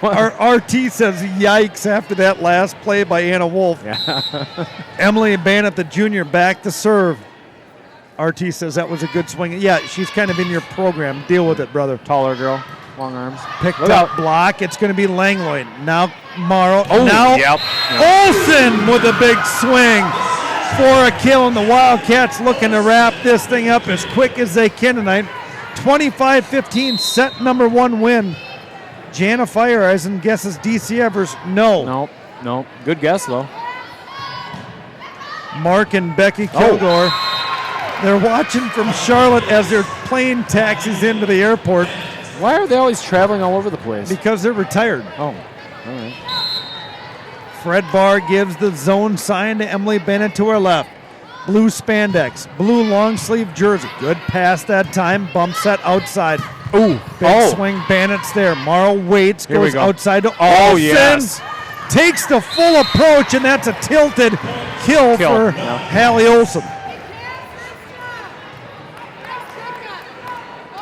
Our RT says yikes after that last play by Anna Wolf. Yeah. Emily Bannett, the junior, back to serve. RT says that was a good swing. Yeah, she's kind of in your program. Deal with it, brother. Taller girl. Long arms. Picked up block. It's going to be Langlois. Now Morrow. Olsen with a big swing for a kill. And the Wildcats looking to wrap this thing up as quick as they can tonight. 25-15, set number 1 win. Jana Fireeisen guesses DC Evers. No. Nope. No. Good guess, though. Mark and Becky Kilgore. They're watching from Charlotte as their plane taxis into the airport. Why are they always traveling all over the place? Because they're retired. Oh, all right. Fred Barr gives the zone sign to Emily Bennett to her left. Blue spandex, blue long sleeve jersey. Good pass that time. Bump set outside. Ooh. Big swing. Bennett's there. Morrow waits. Here we Goes go. outside to Oh, Olsen. yes. Takes the full approach, and that's a tilted kill for Hallie Olsen.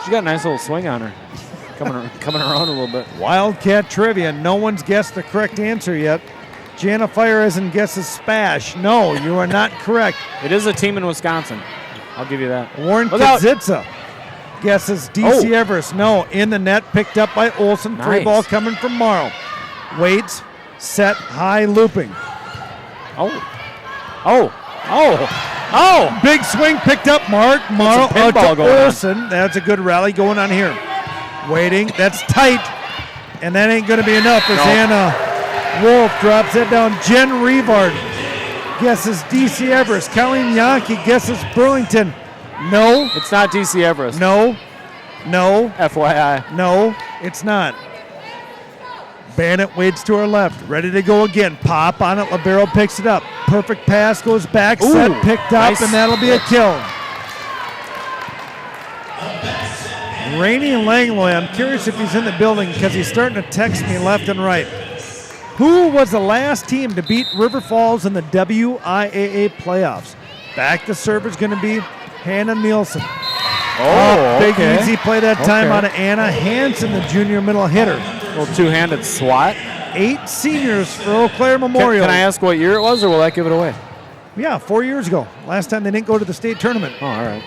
She got a nice little swing on her. Coming around a little bit. Wildcat Trivia. No one's guessed the correct answer yet. Jana Fireisen guesses Spash. No, you are not correct. It is a team in Wisconsin. I'll give you that. Warren Look out. Kazitza guesses DC Everest. No, in the net, picked up by Olsen. Free Nice. ball coming from Morrow. Waits, set, high looping. Big swing picked up Morrow out pinball to going on. Olsen. That's a good rally going on here. Waiting, that's tight, and that ain't going to be enough as Anna Wolf drops it down. Jen Revard guesses DC Everest. Colleen Yankee guesses Burlington. No. It's not DC Everest. No. FYI. No, it's not. Bennett waits to her left, ready to go again. Pop on it, Libero picks it up. Perfect pass, goes back, set, picked up, nice. and that'll be a kill. Rainey Langlois, I'm curious if he's in the building because he's starting to text me left and right. Who was the last team to beat River Falls in the WIAA playoffs? Back to serve is going to be Hannah Nielsen. Big easy play that time out of Anna Hansen, the junior middle hitter. Little two-handed swat. 8 seniors for Eau Claire Memorial. Can I ask what year it was, or will that give it away? Yeah, 4 years ago. Last time they didn't go to the state tournament. Oh, all right.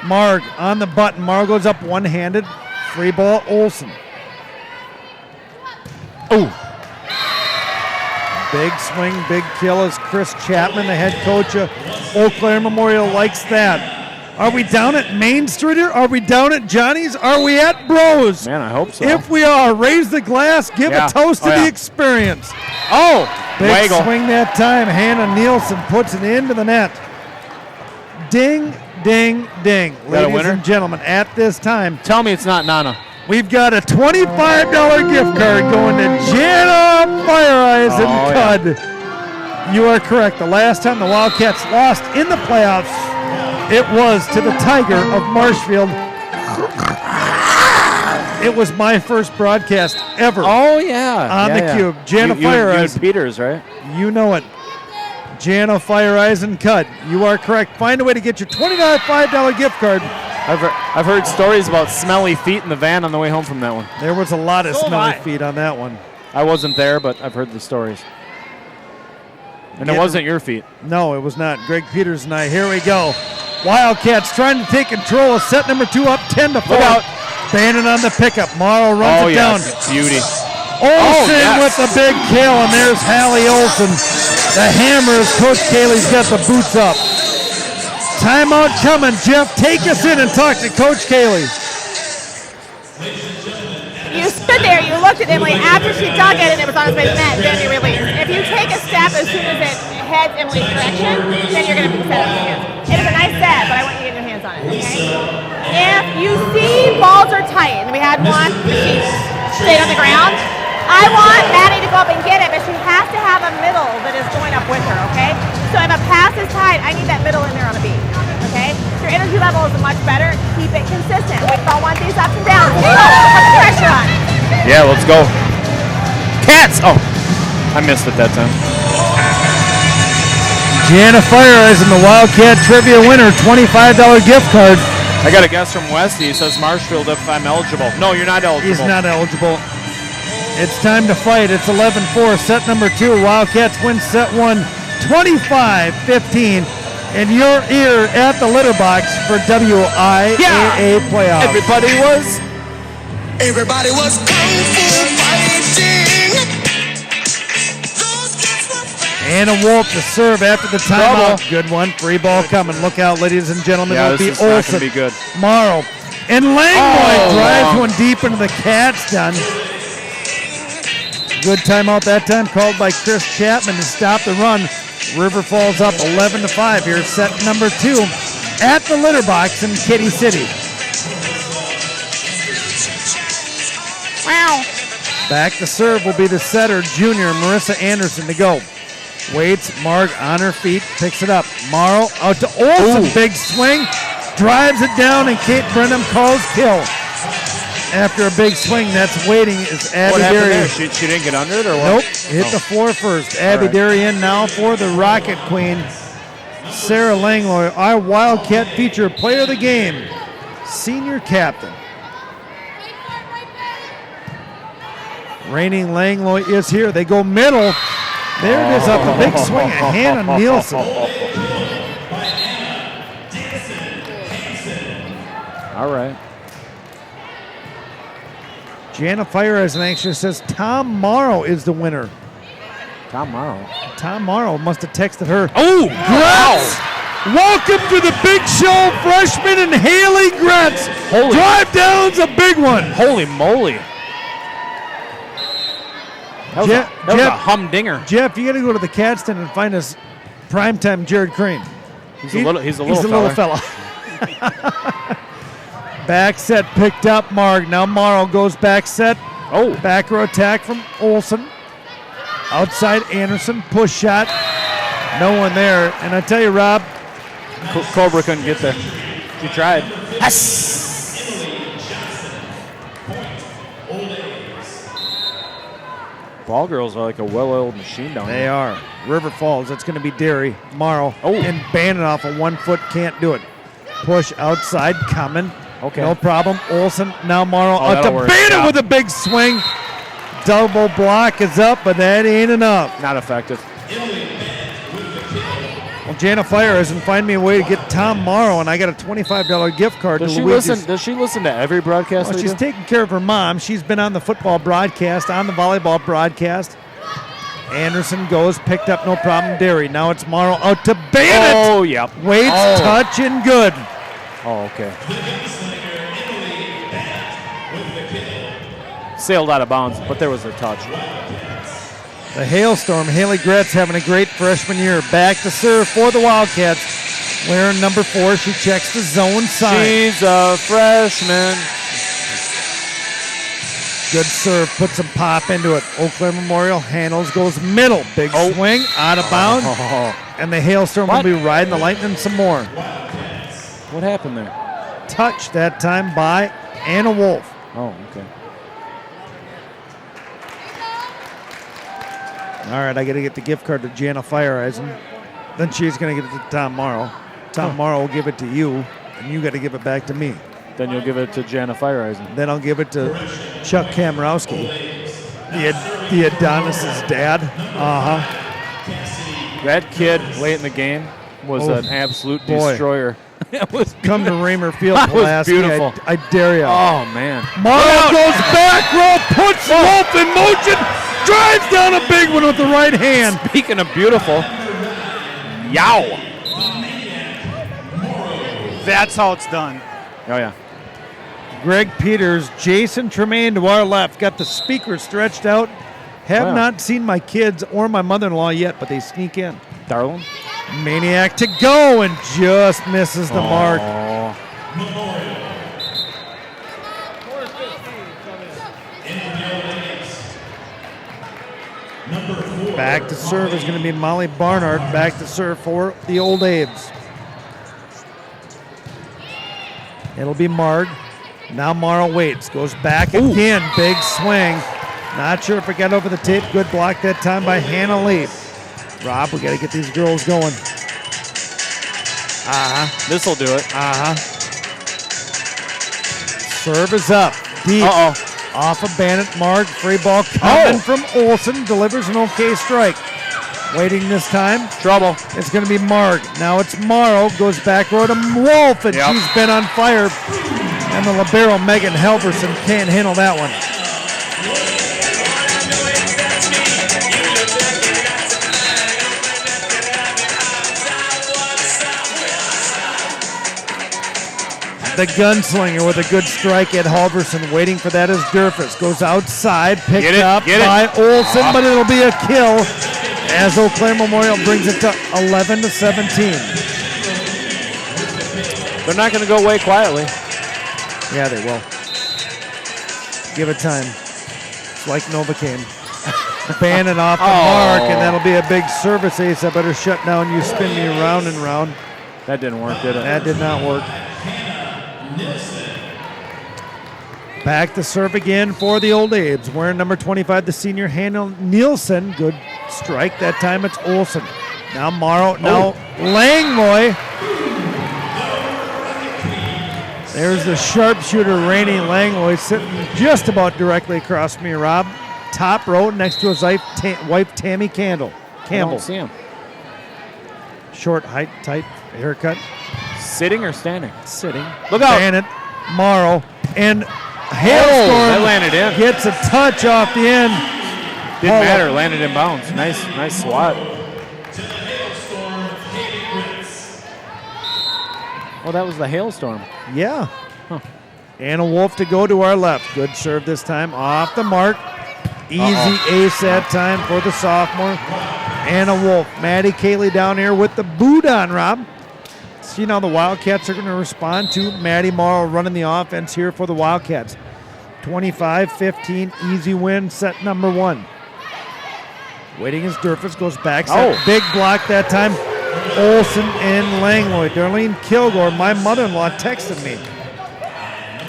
Marg on the button. Marg goes up one-handed. Free ball, Olsen. Ooh. Big swing, big kill as Chris Chapman, the head coach of Eau Claire Memorial, likes that. Are we down at Main Street here? Are we down at Johnny's? Are we at Bros? Man, I hope so. If we are, raise the glass, give a toast to the experience. Big waggle. swing that time. Hannah Nielsen puts it into the net. Ding, ding, ding. Got a Ladies winner? and gentlemen, at this time, Tell me it's not Nana. we've got a $25 gift card going to Jana Fire Eyes and Cud. You are correct. The last time the Wildcats lost in the playoffs, it was to the Tiger of Marshfield. It was my first broadcast ever. Oh, yeah. On the cube. Jana Fire you Eyes. and Peters, right? You know it. Jana Fire Eyes and Cud. You are correct. Find a way to get your $25 gift card. I've heard stories about smelly feet in the van on the way home from that one. There was a lot of smelly feet on that one. I wasn't there, but I've heard the stories. And it wasn't your feet. No, it was not. Greg Peters and I. Here we go. Wildcats trying to take control of set number 2 up 10-4. Look out. Bannon on the pickup. Morrow runs it down. Beauty. Olsen with the big kill, and there's Hallie Olsen. The hammer as Coach Cayley's got the boots up. Timeout coming. Jeff, take us in and talk to Coach Cayley. You stood there, you looked at Emily. After she dug it and it was on his way to the net, then you release. If you take a step as soon as it heads Emily's direction, then you're going to set up your hands. It is a nice set, but I want you to get your hands on it, okay? If you see balls are tight, and we had one, she stayed on the ground, I want Maddie to go up and get it, but she has to have a middle that is going up with her, okay? So if a pass is tight, I need that middle in there on a beat, okay? Your energy level is much better. Keep it consistent. We don't want these ups and downs. Put the pressure on. Yeah, let's go. Cats! Oh, I missed it that time. Jana Fire Eyes and the Wildcat Trivia winner, $25 gift card. I got a guess from Westy. He says Marshfield if I'm eligible. No, you're not eligible. He's not eligible. It's time to fight. It's 11-4, set number 2. Wildcats win set 1, 25-15. And your ear at the litter box for WIAA playoffs. Everybody was kung fu fighting. Anna Wolf to serve after the timeout. Good one. Free ball coming. Look out, ladies and gentlemen. Yeah, It'll be this is not Olsen. going to be good. Morrow. And Langlois drives one deep into the Cats' done. Good timeout that time called by Chris Chapman to stop the run. River Falls up 11-5 here, set number 2 at the Litter Box in Kitty City. Wow. Back to serve will be the setter, junior Marissa Anderson to go. Waits, Marg on her feet, picks it up. Morrow out to Olsen, big swing, drives it down, and Kate Brenham calls kill. After a big swing, that's waiting is Abby What happened Darien. there? She didn't get under it, or what? Nope, hit the floor first. Abby right. Darien now for the Rocket Queen. Sarah Langloy, our Wildcat feature player of the game, senior captain. Reigning Langloy is here. They go middle. There it is up a big swing of Hannah Nielsen. All right. Jana Fire as an anxious says Tom Morrow is the winner. Tom Morrow. Tom Morrow must have texted her. Oh, Gretz! Welcome to the big show, freshman and Haley Gretz. Holy- Drive down's a big one. Holy moly. That was, Jeff- that was a Jeff- humdinger. Jeff, you got to go to the Cat stand and find us primetime Jared Crane. He's a little fella. Back set picked up, Marg. Now Morrow goes back set. Oh. Back row attack from Olsen. Outside Anderson, push shot. No one there. And I tell you, Rob. Cobra couldn't get there. She tried. Ball girls are like a well-oiled machine down They there. are. River Falls, that's going to be Derry. Morrow. Oh. And Bannon off a 1 foot, can't do it. Push outside, coming. Okay. No problem. Olsen, now Morrow Oh, out to that'll work. Bannon Yeah. with a big swing. Double block is up, but that ain't enough. Not effective. Well, Jana Fire hasn't find me a way to get Tom Morrow, and I got a $25 gift card Does to she Luigi's. listen? Does she listen to every broadcast? Well, we she's do? taking care of her mom. She's been on the football broadcast, on the volleyball broadcast. Anderson goes, picked up, no problem. Derry. Now it's Morrow out to Bannett. Oh, yep. Waits, Oh. touch, and good. Oh, okay. Sailed out of bounds, but there was a touch. The Hailstorm, Haley Gretz having a great freshman year. Back to serve for the Wildcats. Wearing number 4, she checks the zone sign. She's a freshman. Good serve, put some pop into it. Eau Claire Memorial handles, goes middle. Big swing, out of bounds. And the Hailstorm What? will be riding the Lightning some more. What happened there? Touch that time by Anna Wolf. Oh, okay. All right, I got to get the gift card to Jana Fireeisen. Then she's going to get it to Tom Morrow. Tom Morrow will give it to you, and you got to give it back to me. Then you'll give it to Jana Fireeisen. Then I'll give it to Chuck Kamrowski, the Adonis's dad. That kid late in the game was an absolute boy. destroyer. It was Come to Raymer Field, That was Pulaski. beautiful. I dare you. Oh, man. Morrow goes back row, puts Wolf in motion, drives down a big one with the right hand. Speaking of beautiful, yow. That's how it's done. Oh, yeah. Greg Peters, Jason Tremaine to our left, got the speaker stretched out. Have Wow. not seen my kids or my mother-in-law yet, but they sneak in. Darlin? Maniac to go and just misses the mark. Oh. Back to serve is going to be Molly Barnard. Back to serve for the Old Abes. It'll be Marg. Now Morrow waits. Goes back again. Big swing. Not sure if it got over the tape. Good block that time by Hannah Lee. Rob, we got to get these girls going. This'll do it. Serve is up. Deep. Uh-oh. Off of Bandit. Marg. Free ball coming from Olsen. Delivers an okay strike. Waiting this time. Trouble. It's going to be Marg. Now it's Morrow. Goes back row to Wolf, and Yep. she's been on fire. And the libero, Megan Helverson, can't handle that one. The gunslinger with a good strike at Halverson. Waiting for that is Durfus. Goes outside, picked up by Olsen, but it'll be a kill as Eau Claire Memorial brings it to 11-17. They're not going to go away quietly. Yeah, they will. Give it time. It's like Novocaine. Bannon off the mark, and that'll be a big service ace. I better shut down. You spin me round and round. That didn't work, did it? That did not work. Back to serve again for the Old Abes. Wearing number 25, the senior Hannah Nielsen. Good strike. That time it's Olsen. Now Morrow. Now Langloy. There's the sharpshooter, Rainey Langloy, sitting just about directly across from me, Rob. Top row next to his wife, Tammy Campbell. I don't see him. Short, height, tight haircut. Sitting or standing? Sitting. Look out. Bannett, Morrow, and Hailstorm that landed in. gets a touch off the end. Didn't matter, landed in bounds. Nice swat. Oh, that was the Hailstorm. Yeah. Huh. Anna Wolf to go to our left. Good serve this time off the mark. Easy ace that time for the sophomore. Anna Wolf. Maddie Cayley down here with the boot on, Rob. See now the Wildcats are going to respond to Maddie Morrow running the offense here for the Wildcats. 25-15, easy win, set number 1. Waiting as Durfus goes back. Big block that time. Olsen and Langloy. Darlene Kilgore, my mother-in-law, texted me.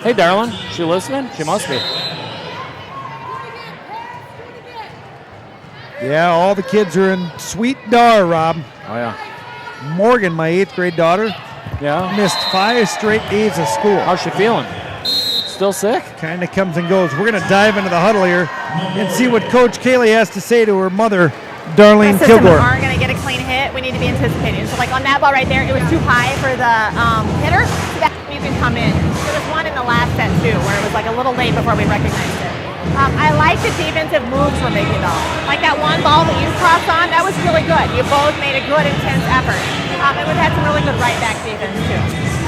Hey, darling. She listening? She must be. Yeah, all the kids are in Sweet Dar, Rob. Oh, yeah. Morgan, my 8th grade daughter, missed 5 straight days of school. How's she feeling? Still sick? Kind of comes and goes. We're going to dive into the huddle here and see what Coach Cayley has to say to her mother, Darlene Kilgore. Aren't going to get a clean hit. We need to be anticipating. So, like on that ball right there, it was too high for the hitter. So that you can come in. There was one in the last set too, where it was like a little late before we recognized it. I like the defensive moves we're making though. Like that one ball that you crossed on, that was really good. You both made a good, intense effort. And we've had some really good right back defense too.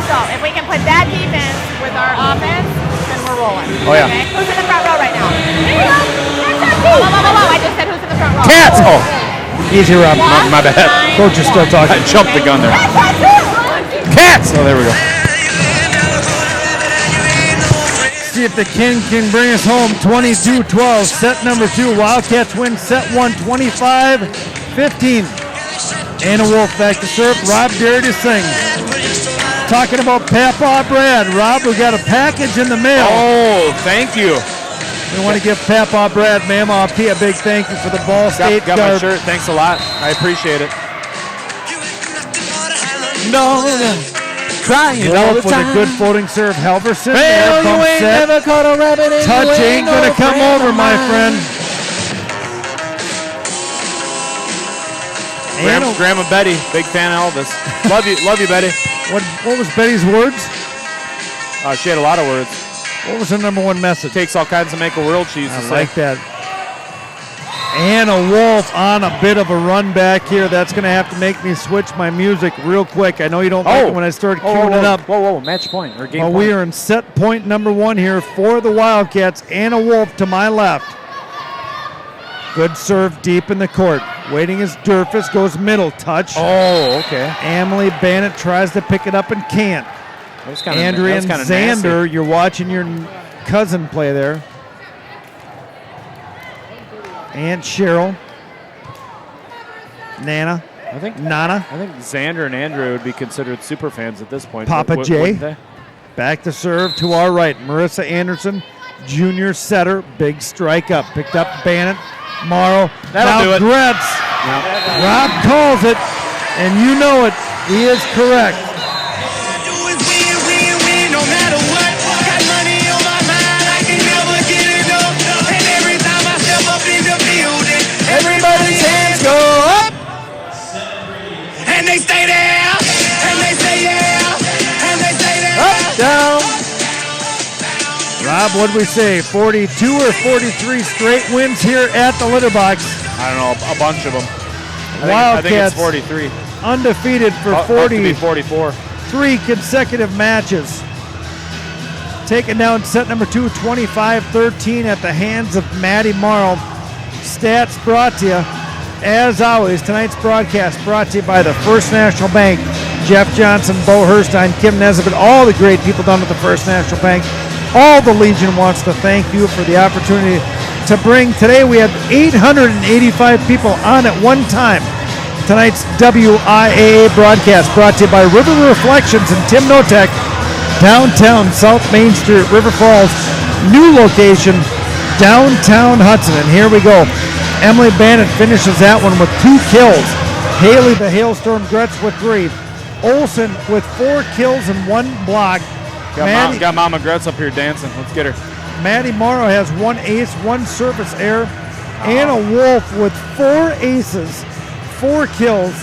So if we can put that defense with our offense, then we're rolling. Oh yeah. Okay? Who's in the front row right now? There you go. I just said who's in the front row. Cats! Oh. Easy, Rob. My bad. Coach is still talking. I jumped the gun there. Cats! Oh, there we go. See if the King can bring us home. 22-12, set number 2. Wildcats win set 1, 25-15. Anna Wolf back to serve. Rob Derry to sing. Talking about Papa Brad. Rob, we got a package in the mail. Oh, thank you. We want to give Papa Brad, Mama P a big thank you for the Ball State got my shirt. Thanks a lot. I appreciate it. No. Crying all the with time. a good floating serve. Halverson. Well, you ain't never caught a rabbit in touch ain't going to come over, my friend. Grandma Betty, big fan of Elvis. Love you, Betty. What was Betty's words? She had a lot of words. What was her number 1 message? Takes all kinds to make a world, she used to say. I like that. Anna Wolf on a bit of a run back here. That's going to have to make me switch my music real quick. I know you don't like it when I start queuing it up. Whoa, match point or game point. We are in set point number 1 here for the Wildcats. Anna Wolf to my left. Good serve deep in the court. Waiting as Durfus goes middle touch. Oh, okay. Emily Bannett tries to pick it up and can't. Andrea and Xander, nasty. You're watching your cousin play there. Aunt Cheryl. Nana. Nana. I think Xander and Andrea would be considered super fans at this point. Papa J. Back to serve to our right. Marissa Anderson, junior setter. Big strike up. Picked up Bannett. Morrow. That'll do it. Gretz. Yep. Rob calls it, and you know it. He is correct. Everybody's hands go up. And they stay there. And they say yeah. And they say there. Up, down. Rob, what'd we say? 42 or 43 straight wins here at the Litter Box. I don't know, a bunch of them. I think it's 43. Undefeated for Up to be 44. 3 consecutive matches. taking down set number 2, 25-13 at the hands of Maddie Morrow. Stats brought to you, as always, tonight's broadcast brought to you by the First National Bank. Jeff Johnson, Bo Herstein, Kim Nesbitt, all the great people down at the First National Bank. All the Legion wants to thank you for the opportunity to bring. Today we have 885 people on at one time. Tonight's WIAA broadcast brought to you by River Reflections and Tim Notek, downtown South Main Street, River Falls. New location, downtown Hudson. And here we go. Emily Bannon finishes that one with 2 kills. Haley the Hailstorm Gretz with 3. Olsen with 4 kills and 1 block. Got Mama Gretz up here dancing. Let's get her. Maddie Morrow has 1 ace, 1 service error. Anna Wolf with 4 aces, 4 kills.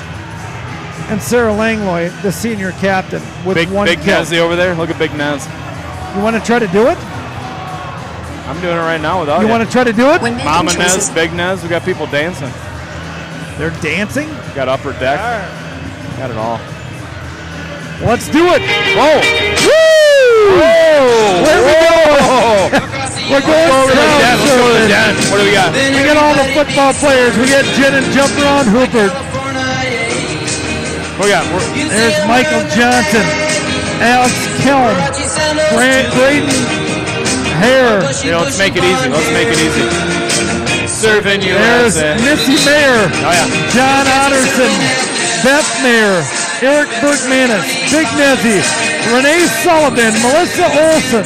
And Sarah Langloy, the senior captain, with 1 Big kill. Nezzy over there. Look at Big Nez. You want to try to do it? I'm doing it right now without You want to try to do it? Mama Nez, Big Nez. We got people dancing. They're dancing? Got upper deck. Got it all. Let's do it. Whoa. Woo! Where we go? We're going Let's go to the down. den. What do we got? We got all the football players. We got Jen and Jumper on Hooper. What we got? There's Michael Johnson, Alex Kelm, Braden Hare. Let's make it easy. Let's make it easy. Serving you. There's Missy Mayer, Oh, yeah. John Otterson, Beth Mayer, Eric Bergmanis, Big Nezzy, Renee Sullivan, Melissa Olson,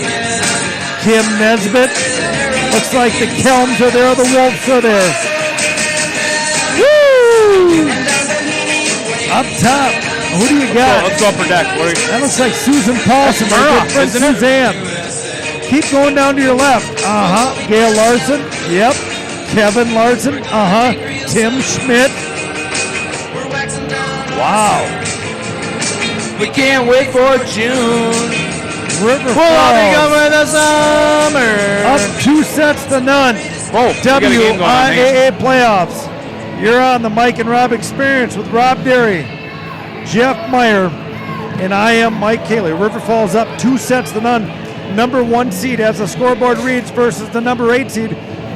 Kim Nesbitt. Looks like the Kelms are there, the Wolves are there. Woo! Up top, who do you got? Let's go upper deck. That looks like Susan Paulson, my Murrah, good friend isn't it? Suzanne. Keep going down to your left. Gail Larson. Yep. Kevin Larson. Tim Schmidt. Wow. We can't wait for June. River We'll all be Falls. going the summer. Up 2 sets to none. Whoa, we got a game going on here. WIAA playoffs. You're on the Mike and Rob Experience with Rob Derry, Jeff Meyer, and I am Mike Cayley. River Falls up 2 sets to none. Number 1 seed, as the scoreboard reads, versus the number 8 seed.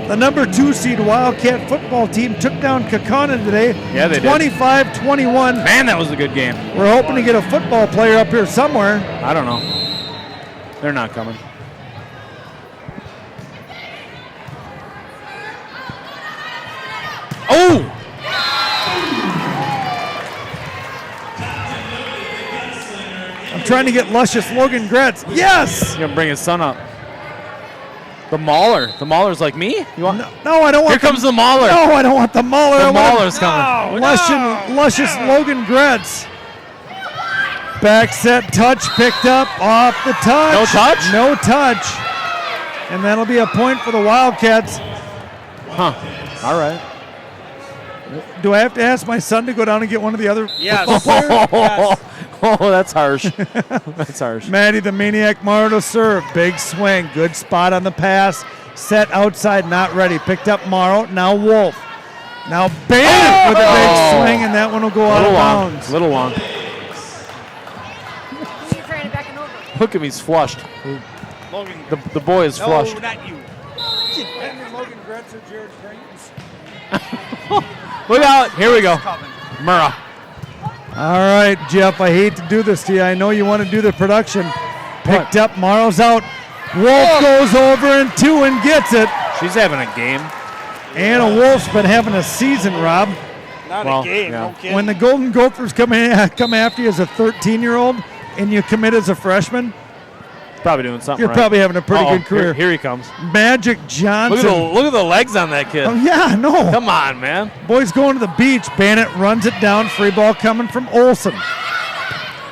The number 2 seed Wildcat football team took down Kekaunan today. Yeah, they did. 25-21. Man, that was a good game. We're hoping to get a football player up here somewhere. I don't know. They're not coming. Oh! I'm trying to get luscious Logan Gretz. Yes! He's going to bring his son up. The Mauler. The Mauler's like me? You want? No, I don't want. Here comes the Mauler. No, I don't want the Mauler. The I want Mauler's coming. Luscious Logan Gretz. Back set touch picked up off the touch. No touch? No touch. And that'll be a point for the Wildcats. Huh. All right. Do I have to ask my son to go down and get one of the other Yes. football players? Yes. Oh, that's harsh. That's harsh. Maddie the Maniac Morrow to serve. Big swing. Good spot on the pass. Set outside, not ready. Picked up Morrow. Now Wolf. Now Bannon with a big swing, and that one will go out of bounds. Little long. Look at him, he's flushed. Logan. The boy is flushed. No, not you. Logan Gretz or Jared Creighton's. Look out. Here we go. Murrah. All right, Jeff, I hate to do this to you. I know you want to do the production. Picked up, Morrow's out. Wolf goes over and 2 and gets it. She's having a game. Anna Wolf's been having a season, Rob. Not Well, a game. yeah. No kidding. When the Golden Gophers come after you as a 13-year-old and you commit as a freshman, Probably doing something you're right. probably having a pretty Uh-oh, good career. Here he comes. Magic Johnson. Look at the legs on that kid. Oh, yeah, no. Come on, man. Boys going to the beach. Bannett runs it down. Free ball coming from Olsen.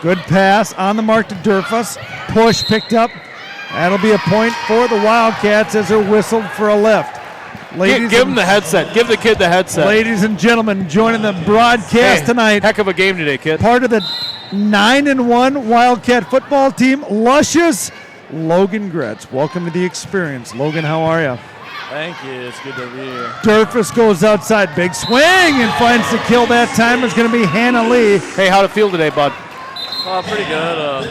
Good pass on the mark to Durfus. Push picked up. That'll be a point for the Wildcats as they're whistled for a lift. Give him the headset. Give the kid the headset. Ladies and gentlemen, joining the broadcast Hey, tonight, Heck of a game today, kid. part of the 9-1 Wildcat football team, luscious Logan Gretz. Welcome to the experience. Logan, how are you? Thank you. It's good to be here. Durfus goes outside. Big swing and finds the kill that time. Is going to be Hannah Lee. Hey, how'd it feel today, bud? Pretty good.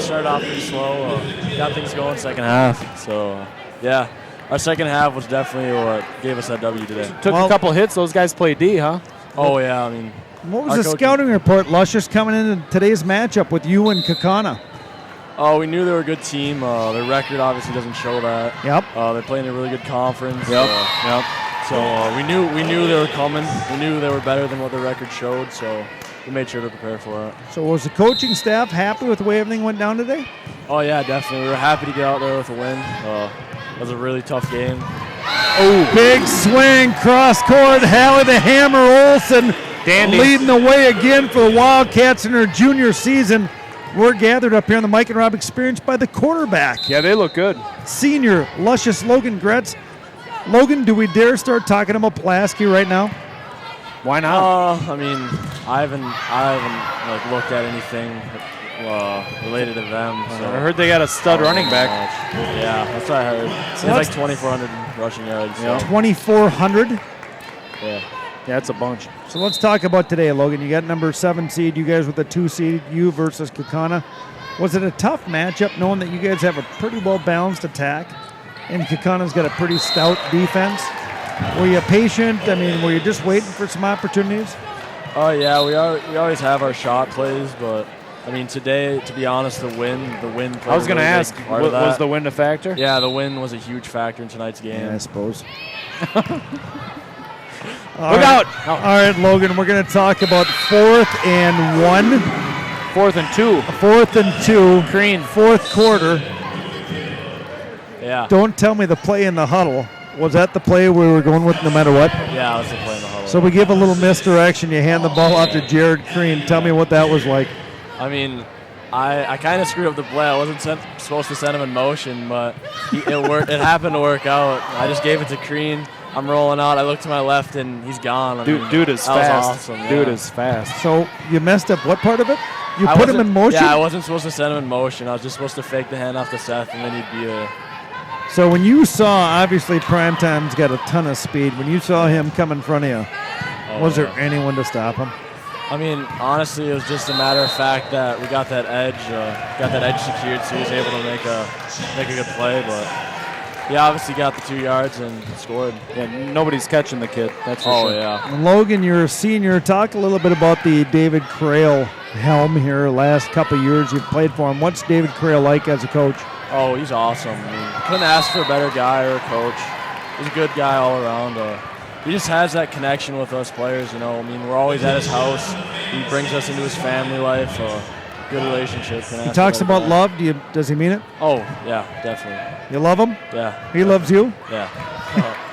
Started started off pretty slow. Got things going second half. So, yeah, our second half was definitely what gave us that W today. Took a couple hits. Those guys play D, huh? Oh, yeah. I mean, what was the scouting report, Luscious, coming into today's matchup with you and Kakana? Oh, we knew they were a good team. Their record obviously doesn't show that. Yep. They're playing a really good conference. Yep. So we knew they were coming. We knew they were better than what their record showed. So we made sure to prepare for it. So was the coaching staff happy with the way everything went down today? Oh yeah, definitely. We were happy to get out there with a win. It was a really tough game. Oh, big swing, cross court. Hallie the Hammer Olsen leading the way again for the Wildcats in her junior season. We're gathered up here on the Mike and Rob Experience by the quarterback. Yeah, they look good. Senior, luscious Logan Gretz. Logan, do we dare start talking about Pulaski right now? Why not? I mean, I haven't like looked at anything related to them. So. I heard they got a stud running back. Yeah, that's what I heard. So it's like 2,400 rushing yards. Yeah. 2,400? Yeah. Yeah, it's a bunch. So let's talk about today, Logan. You got number 7 seed, you guys with the 2 seed, you versus Kakana. Was it a tough matchup knowing that you guys have a pretty well-balanced attack and Kakana's got a pretty stout defense? Were you patient? I mean, were you just waiting for some opportunities? Oh, yeah, we always have our shot plays, but, I mean, today, to be honest, the win I was going to ask, was the win a factor? Yeah, the win was a huge factor in tonight's game. Yeah, I suppose. Look out! All right, Logan, we're going to talk about 4th and 1. 4th and 2. 4th and 2. Green. 4th quarter. Yeah. Don't tell me the play in the huddle. Was that the play we were going with no matter what? Yeah, it was the play in the huddle. So we give a little misdirection. You hand the ball off to Jared Crean. Tell me what that was like. I mean, I kind of screwed up the play. I wasn't supposed to send him in motion, but it worked. It happened to work out. I just gave it to Crean. I'm rolling out. I look to my left, and he's gone. Dude is that fast. Was awesome, yeah. Dude is fast. So you messed up what part of it? You put him in motion? Yeah, I wasn't supposed to send him in motion. I was just supposed to fake the handoff to Seth, and then he'd be a... So when you saw, obviously, Primetime's got a ton of speed. When you saw him come in front of you, was there anyone to stop him? I mean, honestly, it was just a matter of fact that we got that edge secured, so he was able to make a good play, but... He obviously got the 2 yards and scored. Yeah, nobody's catching the kid. That's for sure. Oh, yeah. And Logan, you're a senior. Talk a little bit about the David Crail helm here. Last couple of years you've played for him. What's David Crail like as a coach? Oh, he's awesome. I mean, couldn't ask for a better guy or a coach. He's a good guy all around. He just has that connection with us players, you know. I mean, we're always at his house. He brings us into his family life. Good relationship. He talks about love. Does he mean it? Oh, yeah, definitely. You love him? Yeah. He loves you? Yeah.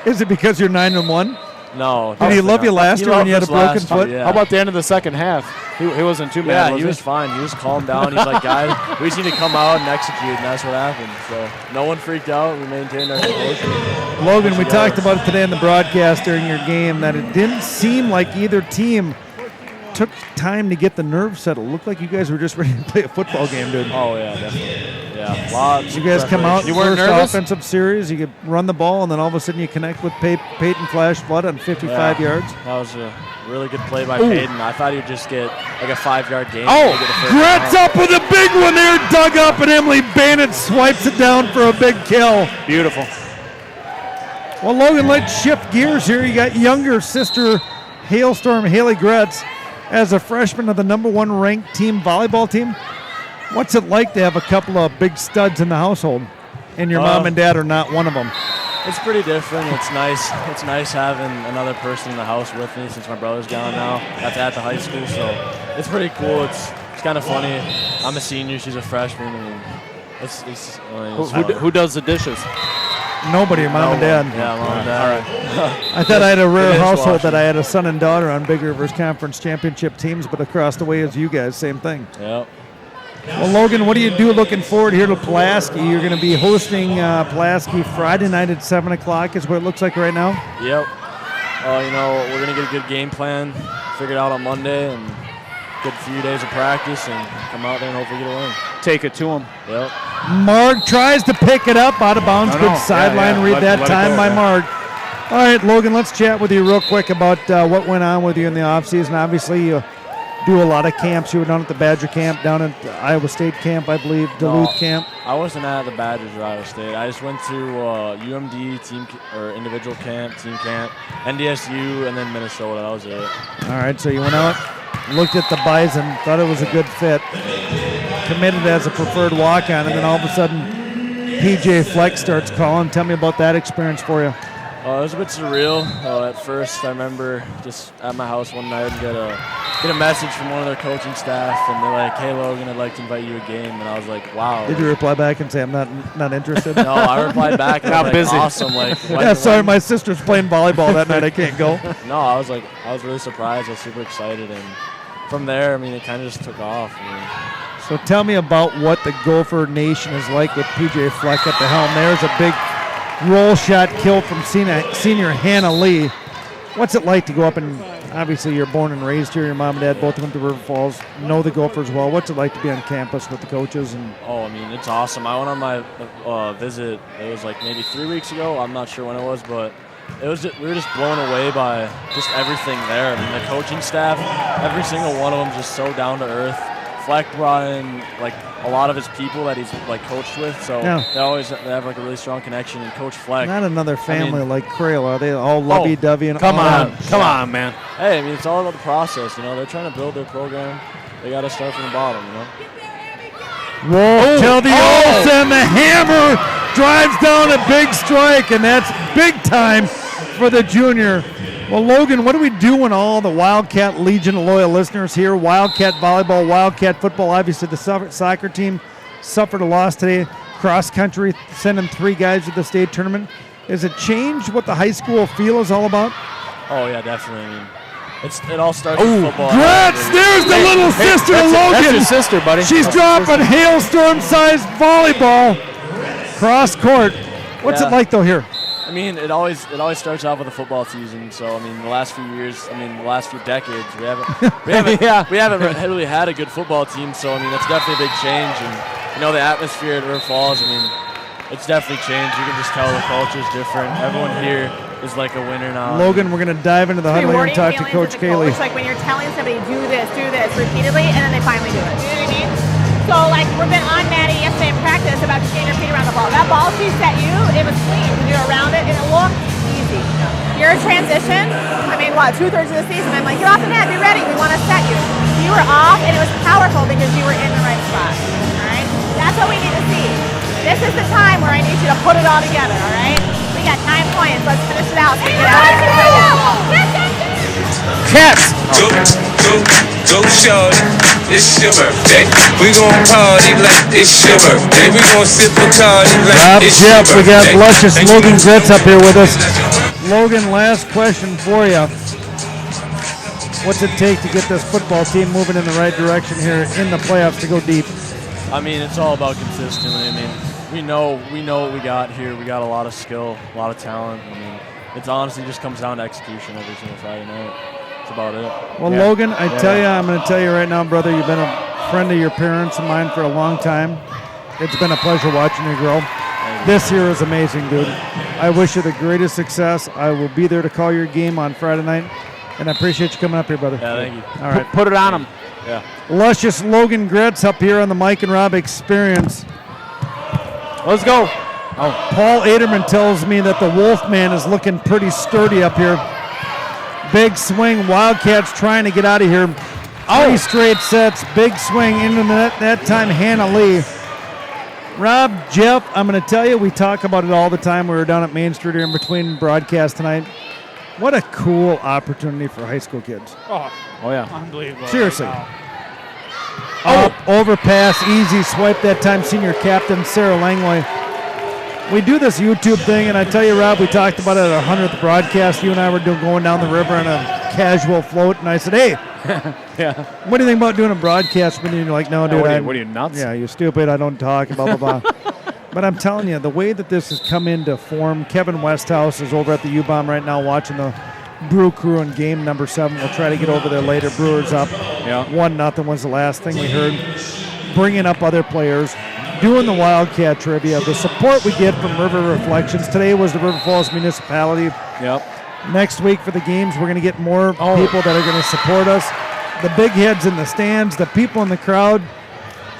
Is it because you're 9-1? No. Did he love you last year when you had a broken foot? How about the end of the second half? He wasn't too mad, Yeah, he was fine. He was calmed down. He's like, guys, we just need to come out and execute, and that's what happened. So no one freaked out. We maintained our composure. Logan, we talked about it today in the broadcast during your game that it didn't seem like either team took time to get the nerves settled. Looked like you guys were just ready to play a football game, dude. Oh, yeah, definitely. Yeah, lots. You guys come out, you weren't first nervous? offensive series, you could run the ball, and then all of a sudden you connect with Peyton Flash Flood on 55 yards. That was a really good play by Peyton. I thought he'd just get like a 5-yard gain. Gretz up with a big one there, dug up, and Emily Bannett swipes it down for a big kill. Beautiful. Well, Logan, let's shift gears here. You got younger sister Hailstorm Haley Gretz as a freshman of the #1 ranked team volleyball team. What's it like to have a couple of big studs in the household, and your mom and dad are not one of them? It's pretty different. It's nice. It's nice having another person in the house with me since my brother's gone now. That's at the high school, so it's pretty cool. It's kind of funny. I'm a senior. She's a freshman. I mean, it's who does the dishes? Nobody, mom and dad. Yeah, mom and dad. All right. I thought I had a rare household dishwasher. that I had a son and daughter on Big Rivers Conference Championship teams, but across the way as you guys, same thing. Yep. Well, Logan, what do you do looking forward here to Pulaski? You're going to be hosting Pulaski Friday night at 7 o'clock is what it looks like right now? Yep. You know, we're going to get a good game plan figured out on Monday and good few days of practice and come out there and hopefully get a win. Take it to him. Yep. Marg tries to pick it up out of bounds. No, Good no. sideline read Let that it time go, by yeah. Marg. All right, Logan, let's chat with you real quick about what went on with you in the offseason. Obviously, you do a lot of camps. You were down at the Badger camp, down at the Iowa State camp, I believe, Duluth camp. I wasn't at the Badgers or Iowa State. I just went to UMD team or individual camp, team camp, NDSU, and then Minnesota. That was it. All right, so you went out, looked at the Bison, thought it was a good fit, committed as a preferred walk-on, and then all of a sudden PJ Fleck starts calling. Tell me about that experience for you. It was a bit surreal. At first, I remember just at my house one night and get a message from one of their coaching staff, and they're like, "Hey Logan, I'd like to invite you to a game." And I was like, "Wow." Did you reply back and say, "I'm not interested"? No, I replied back. And I was like, busy. Awesome. Like, Yeah, sorry, my sister's playing volleyball that night. I can't go. No, I was really surprised. I was super excited, and from there, I mean, it kind of just took off. So tell me about what the Gopher Nation is like with PJ Fleck at the helm. There's a big roll shot kill from senior Hannah Lee. What's it like to go up and, obviously you're born and raised here, your mom and dad both went to River Falls, know the Gophers well. What's it like to be on campus with the coaches? I mean, it's awesome. I went on my visit, it was like maybe 3 weeks ago. I'm not sure when it was, but we were just blown away by just everything there. I mean, the coaching staff, every single one of them just so down to earth. Fleck brought in like a lot of his people that he's like coached with, so they have like a really strong connection. And Coach Fleck, not another family like Crail, are they all lovey-dovey and come all on, man. Hey, I mean, it's all about the process. You know, they're trying to build their program. They got to start from the bottom. You know. Roll till the Olsen, the hammer drives down a big strike, and that's big time for the junior. Well, Logan, what do we do when all the Wildcat Legion loyal listeners here, Wildcat volleyball, Wildcat football, obviously the soccer team suffered a loss today, cross country, sending 3 guys to the state tournament. Does it change what the high school feel is all about? Oh, yeah, definitely. I mean, it all starts with football. Grats! There's the little sister, Logan. That's your sister, buddy. She's dropping hailstorm-sized volleyball cross court. What's it like, though, here? I mean, it always starts off with a football season. So I mean, the last few years, the last few decades, we haven't really had a good football team. So I mean, that's definitely a big change. And the atmosphere at River Falls, I mean, it's definitely changed. You can just tell the culture's different. Everyone here is like a winner now. Logan, we're gonna dive into the huddle here and talk to Coach Kaylee. Like when you're telling somebody do this repeatedly, and then they finally do it. You know what I mean? So like we've been on Maddie yesterday in practice about just getting your feet around the ball. That ball she set you, it was clean. You're around it and it looked easy. Your transition, I mean, 2/3 of the season, I'm like, get off the net, be ready, we want to set you. You were off and it was powerful because you were in the right spot. All right? That's what we need to see. This is the time where I need you to put it all together, all right? We got 9 points. Let's finish it out so we get out of here. Cats! Go shorty, it's your birthday. We gon' party like it's your birthday. We gon' sip Bacardi like it's your birthday. We got luscious Logan Gritz up here with us. Logan, last question for you. What's it take to get this football team moving in the right direction here in the playoffs to go deep? I mean, it's all about consistently. I mean, we know what we got here. We got a lot of skill, a lot of talent. I mean, it's honestly just comes down to execution every single Friday night. That's about it. Well, Logan, I'm going to tell you right now, brother, you've been a friend of your parents and mine for a long time. It's been a pleasure watching you grow. This year is amazing, dude. I wish you the greatest success. I will be there to call your game on Friday night, and I appreciate you coming up here, brother. Yeah, thank you. All right. Put it on him. Yeah. Luscious Logan Gritz up here on the Mike and Rob Experience. Let's go. Oh, Paul Aderman tells me that the Wolfman is looking pretty sturdy up here. Big swing. Wildcats trying to get out of here. 3 straight sets. Big swing into the net. That time, Hannah Lee. Rob, Jeff, I'm going to tell you, we talk about it all the time. We were down at Main Street here in between broadcasts tonight. What a cool opportunity for high school kids. Oh yeah. Unbelievable. Seriously. Up, overpass, easy swipe that time, senior captain Sarah Langlois. We do this YouTube thing, and I tell you, Rob, we talked about it at our 100th broadcast. You and I were going down the river on a casual float, and I said, hey, what do you think about doing a broadcast? And you're like, no, dude. What are you, nuts? Yeah, you're stupid. I don't talk, blah, blah, blah. But I'm telling you, the way that this has come into form, Kevin Westhouse is over at the U-Bomb right now watching the Brew Crew in game number 7. We'll try to get over there later. Brewers up 1-0 was the last thing we heard. Bringing up other players, doing the Wildcat Trivia, the support we get from River Reflections. Today was the River Falls Municipality. Yep. Next week for the games, we're going to get more people that are going to support us. the big heads in the stands, the people in the crowd.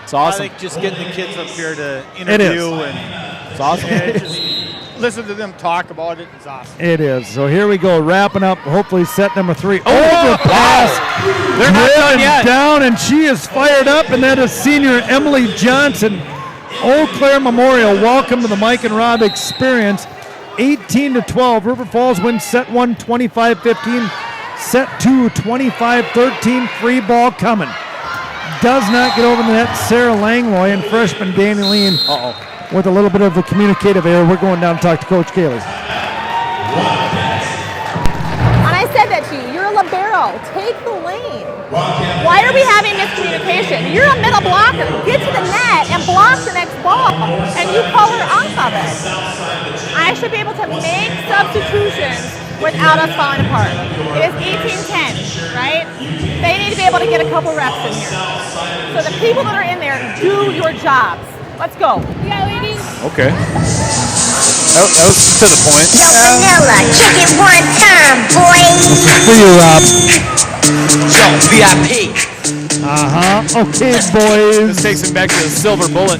It's awesome. I think just getting the kids up here to It interview is. and It's awesome. just listen to them talk about it. It's awesome. It is. So here we go, wrapping up, hopefully set number 3. Overpass. They're not done Driven yet. down, and she is fired up, and that is senior Emily Johnson. Eau Claire Memorial, welcome to the Mike and Rob experience. 18-12. River Falls wins set 1, 25-15. Set 2, 25-13. Free ball coming. Does not get over the net. Sarah Langloy and freshman Danny Lean with a little bit of a communicative error. We're going down to talk to Coach Kaylee. And I said that to you. You're a libero. Take the lane. Why are we having miscommunication? You're a middle blocker. Get to the net and block the next ball, and you pull her off of it. I should be able to make substitutions without us falling apart. It is 18-10, right? They need to be able to get a couple reps in here. So the people that are in there, do your jobs. Let's go. Yeah, ladies. Okay. That was to the point. Yo, vanilla, kick it one time, boy. For you, Rob. Yo, VIP. Okay, boys. This takes him back to the silver bullet.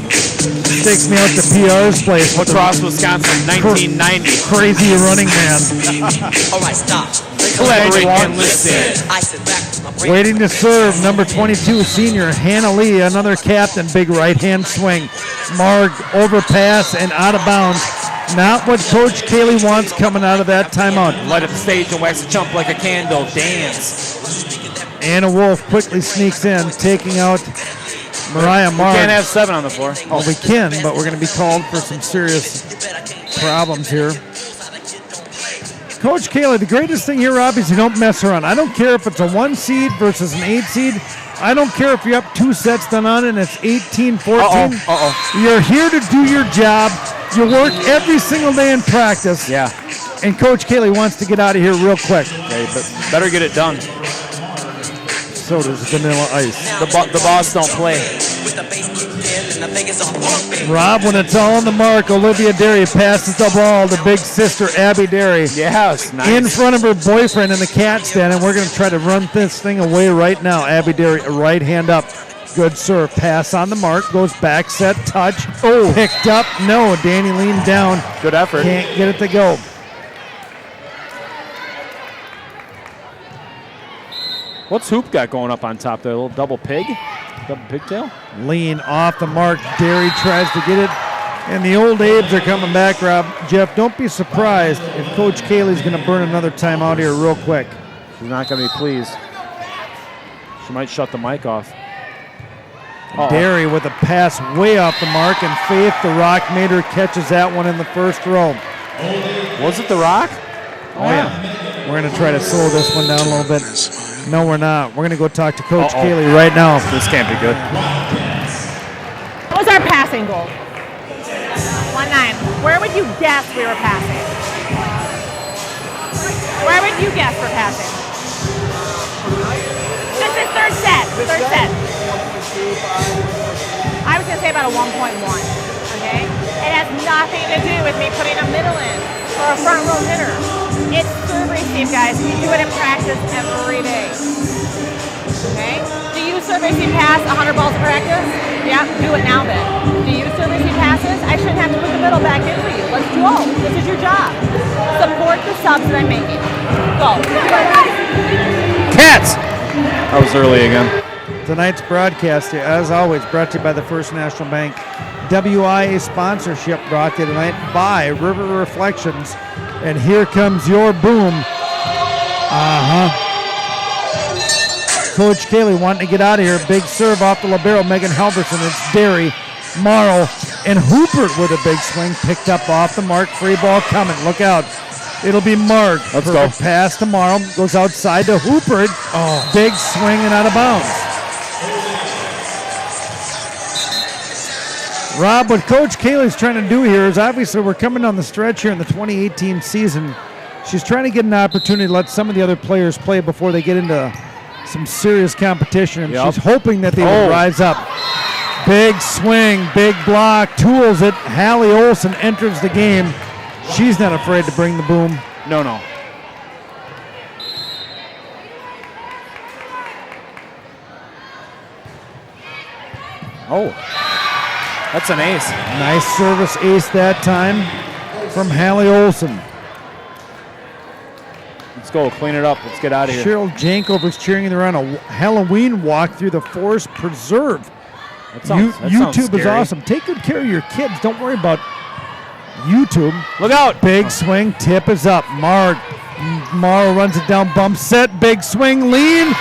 Takes me out to PR's place. Lacrosse, Wisconsin, 1990. Crazy running man. All right, stop. Collaborate and listen. I sit back with my brain. Waiting to serve, number 22, senior Hannah Lee, another captain, big right-hand swing. Marg, overpass and out of bounds. Not what Coach Kaylee wants coming out of that timeout. Light up the stage and wax a chump like a candle. Dance. Anna Wolf quickly sneaks in, taking out Mariah We Marg. can't have 7 on the floor. Oh, we can, but we're going to be called for some serious problems here. Coach Kaylee, the greatest thing here, Rob, is you don't mess around. I don't care if it's a 1 seed versus an 8 seed. I don't care if you're up 2 sets done on it and it's 18-14. You're here to do your job. You work every single day in practice. Yeah. And Coach Kaylee wants to get out of here real quick. Okay, but better get it done. So does Vanilla Ice. The boss don't play. Rob, when it's all on the mark, Olivia Derry passes the ball to big sister Abby Derry. Yes, nice. In front of her boyfriend in the cat stand, and we're going to try to run this thing away right now. Abby Derry, right hand up. Good serve. Pass on the mark. Goes back set. Touch. Oh, picked up. No. Danny leaned down. Good effort. Can't get it to go. What's Hoop got going up on top there? A little double pig? Double pigtail? Lean off the mark. Derry tries to get it. And the old Abes are coming back, Rob. Jeff, don't be surprised if Coach Kaylee's going to burn another timeout here real quick. She's not going to be pleased. She might shut the mic off. Derry with a pass way off the mark, and Faith the Rock Mater catches that one in the first row. Was it the Rock? Oh, yeah. We're going to try to slow this one down a little bit. No, we're not. We're going to go talk to Coach Kaylee right now. This can't be good. What was our passing goal? 1-9. Where would you guess we were passing? Where would you guess we're passing? This is third set. Third set. I was going to say about a 1.1. Okay? It has nothing to do with me putting a middle in or a front row hitter. It's serve receive, guys. We do it in practice every day. Okay? Do you serve receive pass 100 balls in practice? Yeah, do it now then. Do you serve receive passes? I shouldn't have to put the middle back in for you. Let's go. This is your job. Support the subs that I'm making. Go. Cats! That was early again. Tonight's broadcast, as always, brought to you by the First National Bank. WIAA sponsorship brought to you tonight by River Reflections. And here comes your boom. Coach Kaylee wanting to get out of here. Big serve off the libero, Megan Halverson. It's Derry, Morrow, and Hoopert with a big swing. Picked up off the mark. Free ball coming. Look out. It'll be Mark. Let's go. Pass to Morrow. Goes outside to Hoopert. Oh, big swing and out of bounds. Rob, what Coach Kaylee's trying to do here is obviously we're coming down the stretch here in the 2018 season. She's trying to get an opportunity to let some of the other players play before they get into some serious competition. And she's hoping that they will rise up. Big swing, big block, tools it. Hallie Olsen enters the game. She's not afraid to bring the boom. No. Oh, that's an ace. Nice service ace that time from Hallie Olson. Let's go. Clean it up. Let's get out of here. Cheryl Jankover's cheering her on a Halloween walk through the Forest Preserve. That sounds YouTube is scary. awesome. Take good care of your kids. Don't worry about YouTube. Look out. Big swing. Tip is up. Morrow runs it down. Bump set. Big swing. Lean.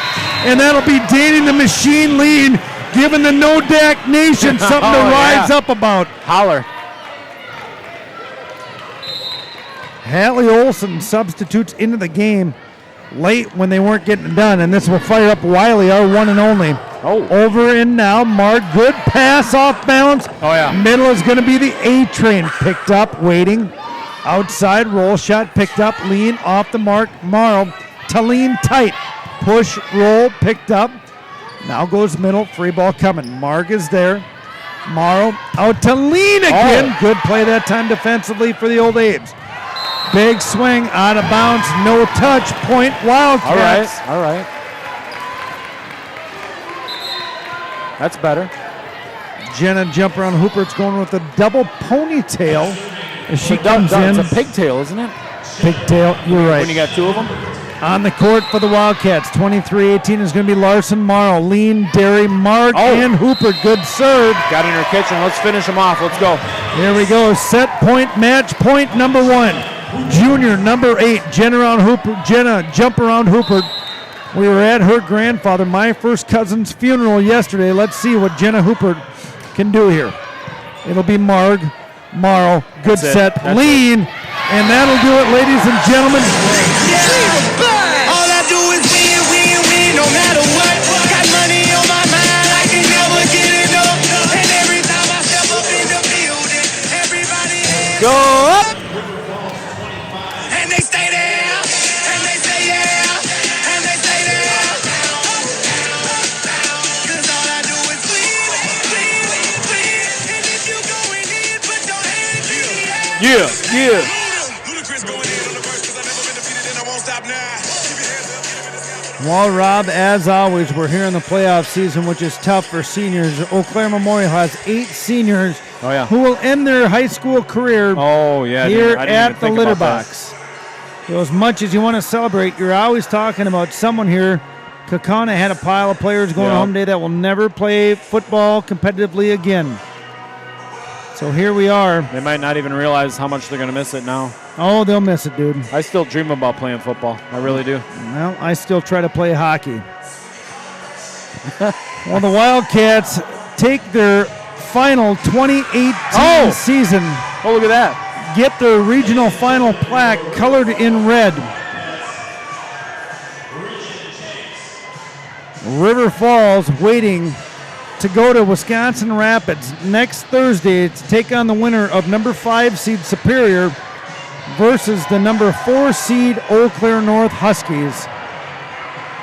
And that'll be Danny the Machine Lean, giving the No-Dak Nation something to rise up about. Holler. Hallie Olson substitutes into the game late when they weren't getting it done, and this will fire up Wiley, our one and only. Oh. Over and now, Mark, good pass off balance. Oh, yeah. Middle is going to be the A-train. Picked up, waiting. Outside, roll shot, picked up, lean, off the mark. Morrow to lean tight. Push, roll, picked up. Now goes middle, free ball coming. Mark is there. Morrow out to lean again. Oh. Good play that time defensively for the Old Abes. Big swing, out of bounds, no touch, point Wildcats. All right. That's better. Jenna jump around Hoopert's going with a double ponytail as she comes in. It's a pigtail, isn't it? Pigtail, you're right. When you got two of them? On the court for the Wildcats, 23-18 is going to be Larson Morrow. Lean, Derry, Mark, and Hooper. Good serve. Got in her kitchen. Let's finish them off. Let's go. Here we go. Set point, match point number 1. Junior number 8, Jenna jump around Hooper. We were at her grandfather, my first cousin's funeral yesterday. Let's see what Jenna Hooper can do here. It'll be Morrow, good set, lean, and that'll do it, ladies and gentlemen. All I do is win, no matter what. Got money on my mind, I can never get enough. And every time I step up in the building, everybody go up. And they stay there, and they say yeah, and they say there. Cause all I do is win. And if you going in, put your hands in the air. Yeah. Ludacris going in on the verse, cause I never been defeated and I won't stop now. Keep your hands up. Well, Rob, as always, we're here in the playoff season, which is tough for seniors. Eau Claire Memorial has 8 seniors who will end their high school career here at the Litter Box. So as much as you want to celebrate, you're always talking about someone here. Kakana had a pile of players going home today that will never play football competitively again. So here we are. They might not even realize how much they're going to miss it now. Oh, they'll miss it, dude. I still dream about playing football. I really do. Well, I still try to play hockey. Well, the Wildcats take their final 2018 season. Oh, look at that. Get their regional final plaque colored in red. River Falls waiting to go to Wisconsin Rapids next Thursday to take on the winner of number 5 seed Superior versus the number 4 seed Eau Claire North Huskies.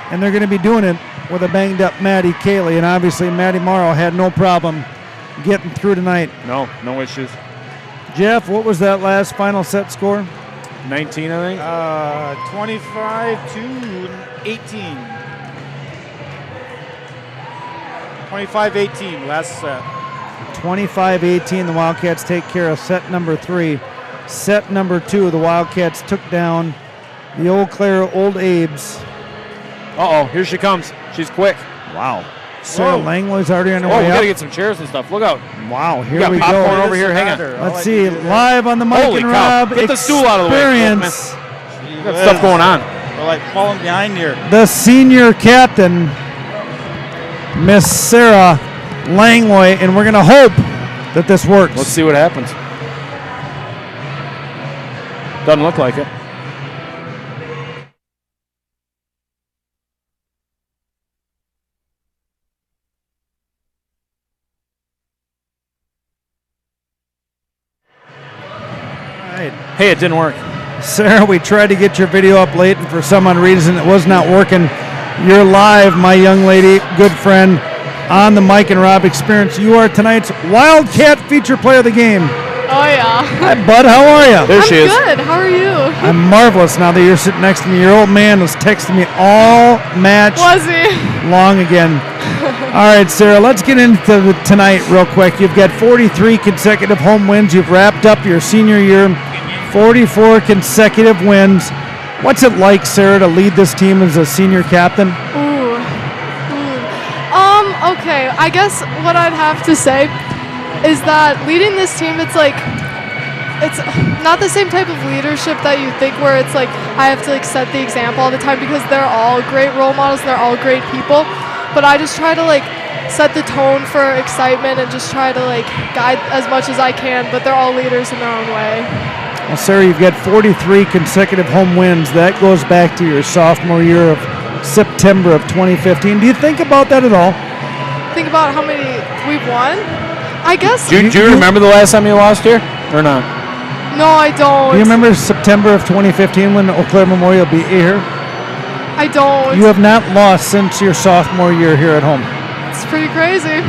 And they're going to be doing it with a banged up Maddie Cayley, and obviously Maddie Morrow had no problem getting through tonight. No issues. Jeff, what was that last final set score? 19, I think. 25-18. 25-18, last set. 25-18, the Wildcats take care of set number 3. Set number 2, the Wildcats took down the Eau Claire Old Abes. Uh-oh, here she comes. She's quick. Wow. Sarah Langley's already on her we way got to up. get some chairs and stuff. Look out. Wow, here we we got popcorn go. over here. Hang on. Let's see, live on the Mike Holy and cow. Rob Get the stool out of the way. Experience. We got stuff going on. We're like falling behind here. The senior captain, Miss Sarah Langley, and we're going to hope that this works. Let's see what happens. Doesn't look like it. Hey, it didn't work. Sarah, we tried to get your video up late, and for some odd reason it was not working. You're live, my young lady, good friend, on the Mike and Rob Experience. You are tonight's Wildcat feature player of the game. Oh, yeah. Hi, bud. How are you? There she is. I'm good. How are you? I'm marvelous now that you're sitting next to me. Your old man was texting me all match Was he? long again. All right, Sarah, let's get into tonight real quick. You've got 43 consecutive home wins. You've wrapped up your senior year, 44 consecutive wins. What's it like, Sarah, to lead this team as a senior captain? Okay, I guess what I'd have to say is that leading this team, it's not the same type of leadership that you think, where it's like I have to set the example all the time, because they're all great role models and they're all great people. But I just try to set the tone for excitement and just try to guide as much as I can, but they're all leaders in their own way. Well, Sarah, you've got 43 consecutive home wins. That goes back to your sophomore year of September of 2015. Do you think about that at all? Think about how many we've won? I guess. Do you remember the last time you lost here or not? No, I don't. Do you remember September of 2015 when Eau Claire Memorial beat you here? I don't. You have not lost since your sophomore year here at home. It's pretty crazy.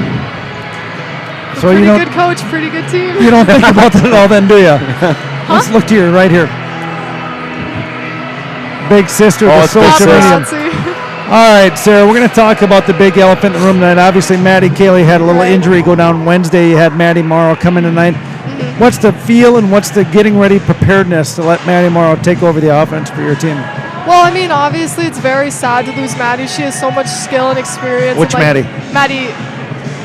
So pretty good coach, pretty good team. You don't think about that at all then, do you? Let's look to your right here. Big sister, the social media. All right, Sarah, we're going to talk about the big elephant in the room tonight. Obviously, Maddie Cayley had a little injury go down Wednesday. You had Maddie Morrow come in tonight. Mm-hmm. What's the feel and what's the getting ready preparedness to let Maddie Morrow take over the offense for your team? Well, I mean, obviously, it's very sad to lose Maddie. She has so much skill and experience. Which and, Maddie? Maddie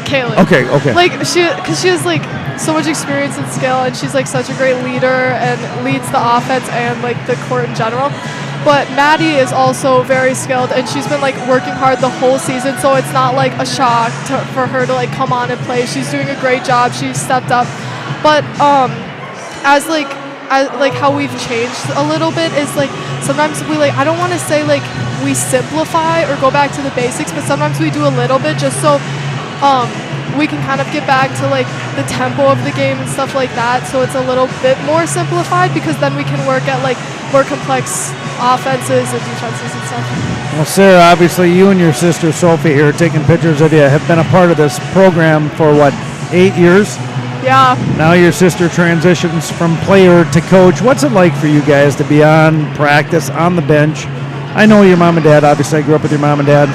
Cayley. Okay. Because she has so much experience and skill, and she's such a great leader and leads the offense and the court in general. But Maddie is also very skilled, and she's been working hard the whole season, so it's not a shock for her to come on and play. She's doing a great job. She's stepped up. But as how we've changed a little bit is sometimes we I don't want to say we simplify or go back to the basics, but sometimes we do a little bit just so we can kind of get back to the tempo of the game and stuff like that, so it's a little bit more simplified, because then we can work at more complex offenses and defenses and stuff. Well, Sarah, obviously you and your sister Sophie here taking pictures of you have been a part of this program for 8 years? Yeah. Now your sister transitions from player to coach. What's it like for you guys to be on practice, on the bench? I know your mom and dad. Obviously, I grew up with your mom and dad.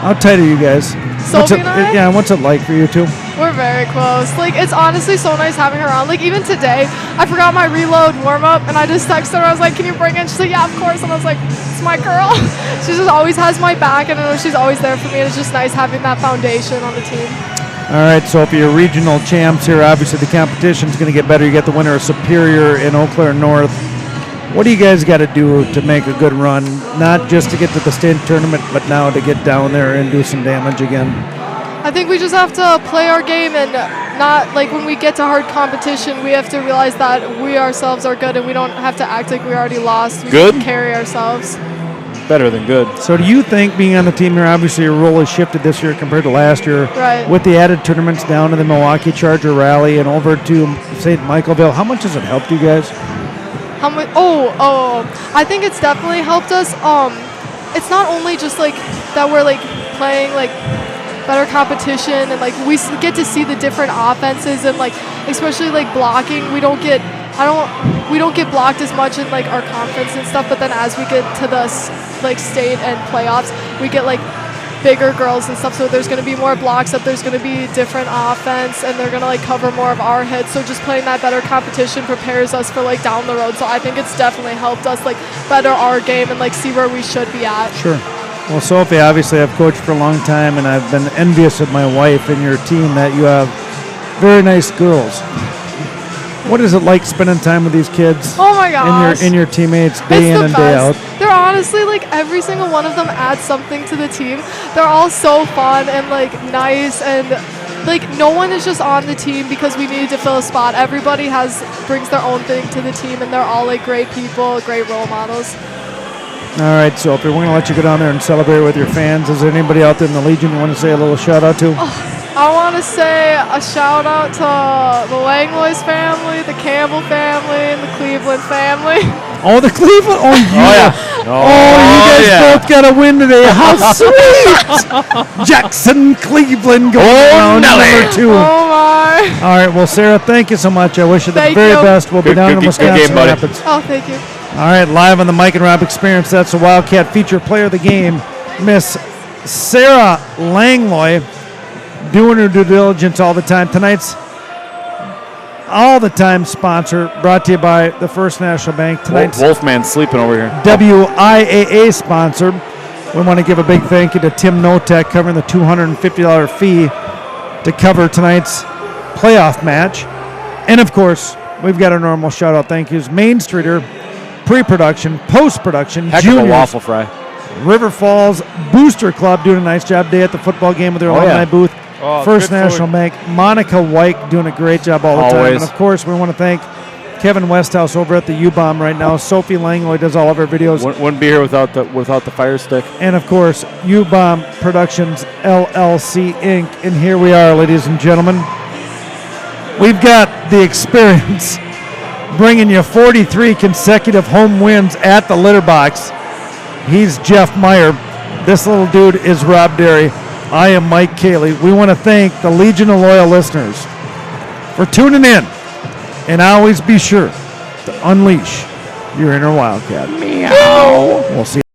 How tight are you guys? Sophie and I? Yeah, what's it like for you two? We're very close. It's honestly so nice having her on. Even today, I forgot my reload warm-up, and I just texted her. I was like, can you bring it? She's like, yeah, of course. And I was like, it's my girl. She just always has my back, and I know she's always there for me, and it's just nice having that foundation on the team. All right, so if you're regional champs here, obviously the competition's going to get better. You get the winner of Superior in Eau Claire North. What do you guys got to do to make a good run? Not just to get to the state tournament, but now to get down there and do some damage again. I think we just have to play our game, and not when we get to hard competition, we have to realize that we ourselves are good, and we don't have to act like we already lost. We good? Can carry ourselves. Better than good. So do you think, being on the team here, obviously your role has shifted this year compared to last year, right, with the added tournaments down to the Milwaukee Charger Rally and over to St. Michaelville, how much has it helped you guys? How much? I think it's definitely helped us. It's not only just that we're playing better competition, and we get to see the different offenses, and especially blocking. We don't get blocked as much in our conference and stuff. But then as we get to the state and playoffs, we get bigger girls and stuff, so there's going to be more blocks up, there's going to be different offense, and they're going to cover more of our hits. So just playing that better competition prepares us for down the road. So I think it's definitely helped us better our game and see where we should be at. Sure. Well, Sophie, obviously I've coached for a long time, and I've been envious of my wife and your team that you have very nice girls. What is it like spending time with these kids? Oh my gosh. And your teammates day in and day out? They're honestly every single one of them adds something to the team. They're all so fun and nice, and no one is just on the team because we needed to fill a spot. Everybody brings their own thing to the team, and they're all great people, great role models. All right, Sophie, we're going to let you go down there and celebrate with your fans. Is there anybody out there in the Legion you want to say a little shout out to? I want to say a shout out to the Langlois family, the Campbell family, and the Cleveland family. Oh, the Cleveland! Oh, yeah. You guys both got a win today. How sweet! Jackson, Cleveland going around number 2. Oh, my. All right, well, Sarah, thank you so much. I wish you the very best. We'll be down in Wisconsin Rapids. Oh, thank you. All right, live on the Mike and Rob Experience. That's the Wildcat feature player of the game, Miss Sarah Langloy doing her due diligence all the time. Tonight's all the time sponsor brought to you by the First National Bank. Tonight's Wolfman sleeping over here. WIAA sponsor. We want to give a big thank you to Tim Notek covering the $250 fee to cover tonight's playoff match. And of course, we've got our normal shout out thank yous. Main Streeter, pre-production, post-production, Heck juniors, of a waffle fry. River Falls Booster Club doing a nice job day at the football game with their alumni booth. Oh, First good National food. Bank, Monica White doing a great job all the time. Always. And of course, we want to thank Kevin Westhouse over at the U-Bomb right now. Sophie Langloy does all of our videos. Wouldn't be here without the fire stick. And of course, U-Bomb Productions LLC Inc. And here we are, ladies and gentlemen. We've got the experience bringing you 43 consecutive home wins at the litter box. He's Jeff Meyer. This little dude is Rob Derry. I am Mike Cayley. We want to thank the Legion of Loyal listeners for tuning in. And always be sure to unleash your inner Wildcat. Meow. We'll see you.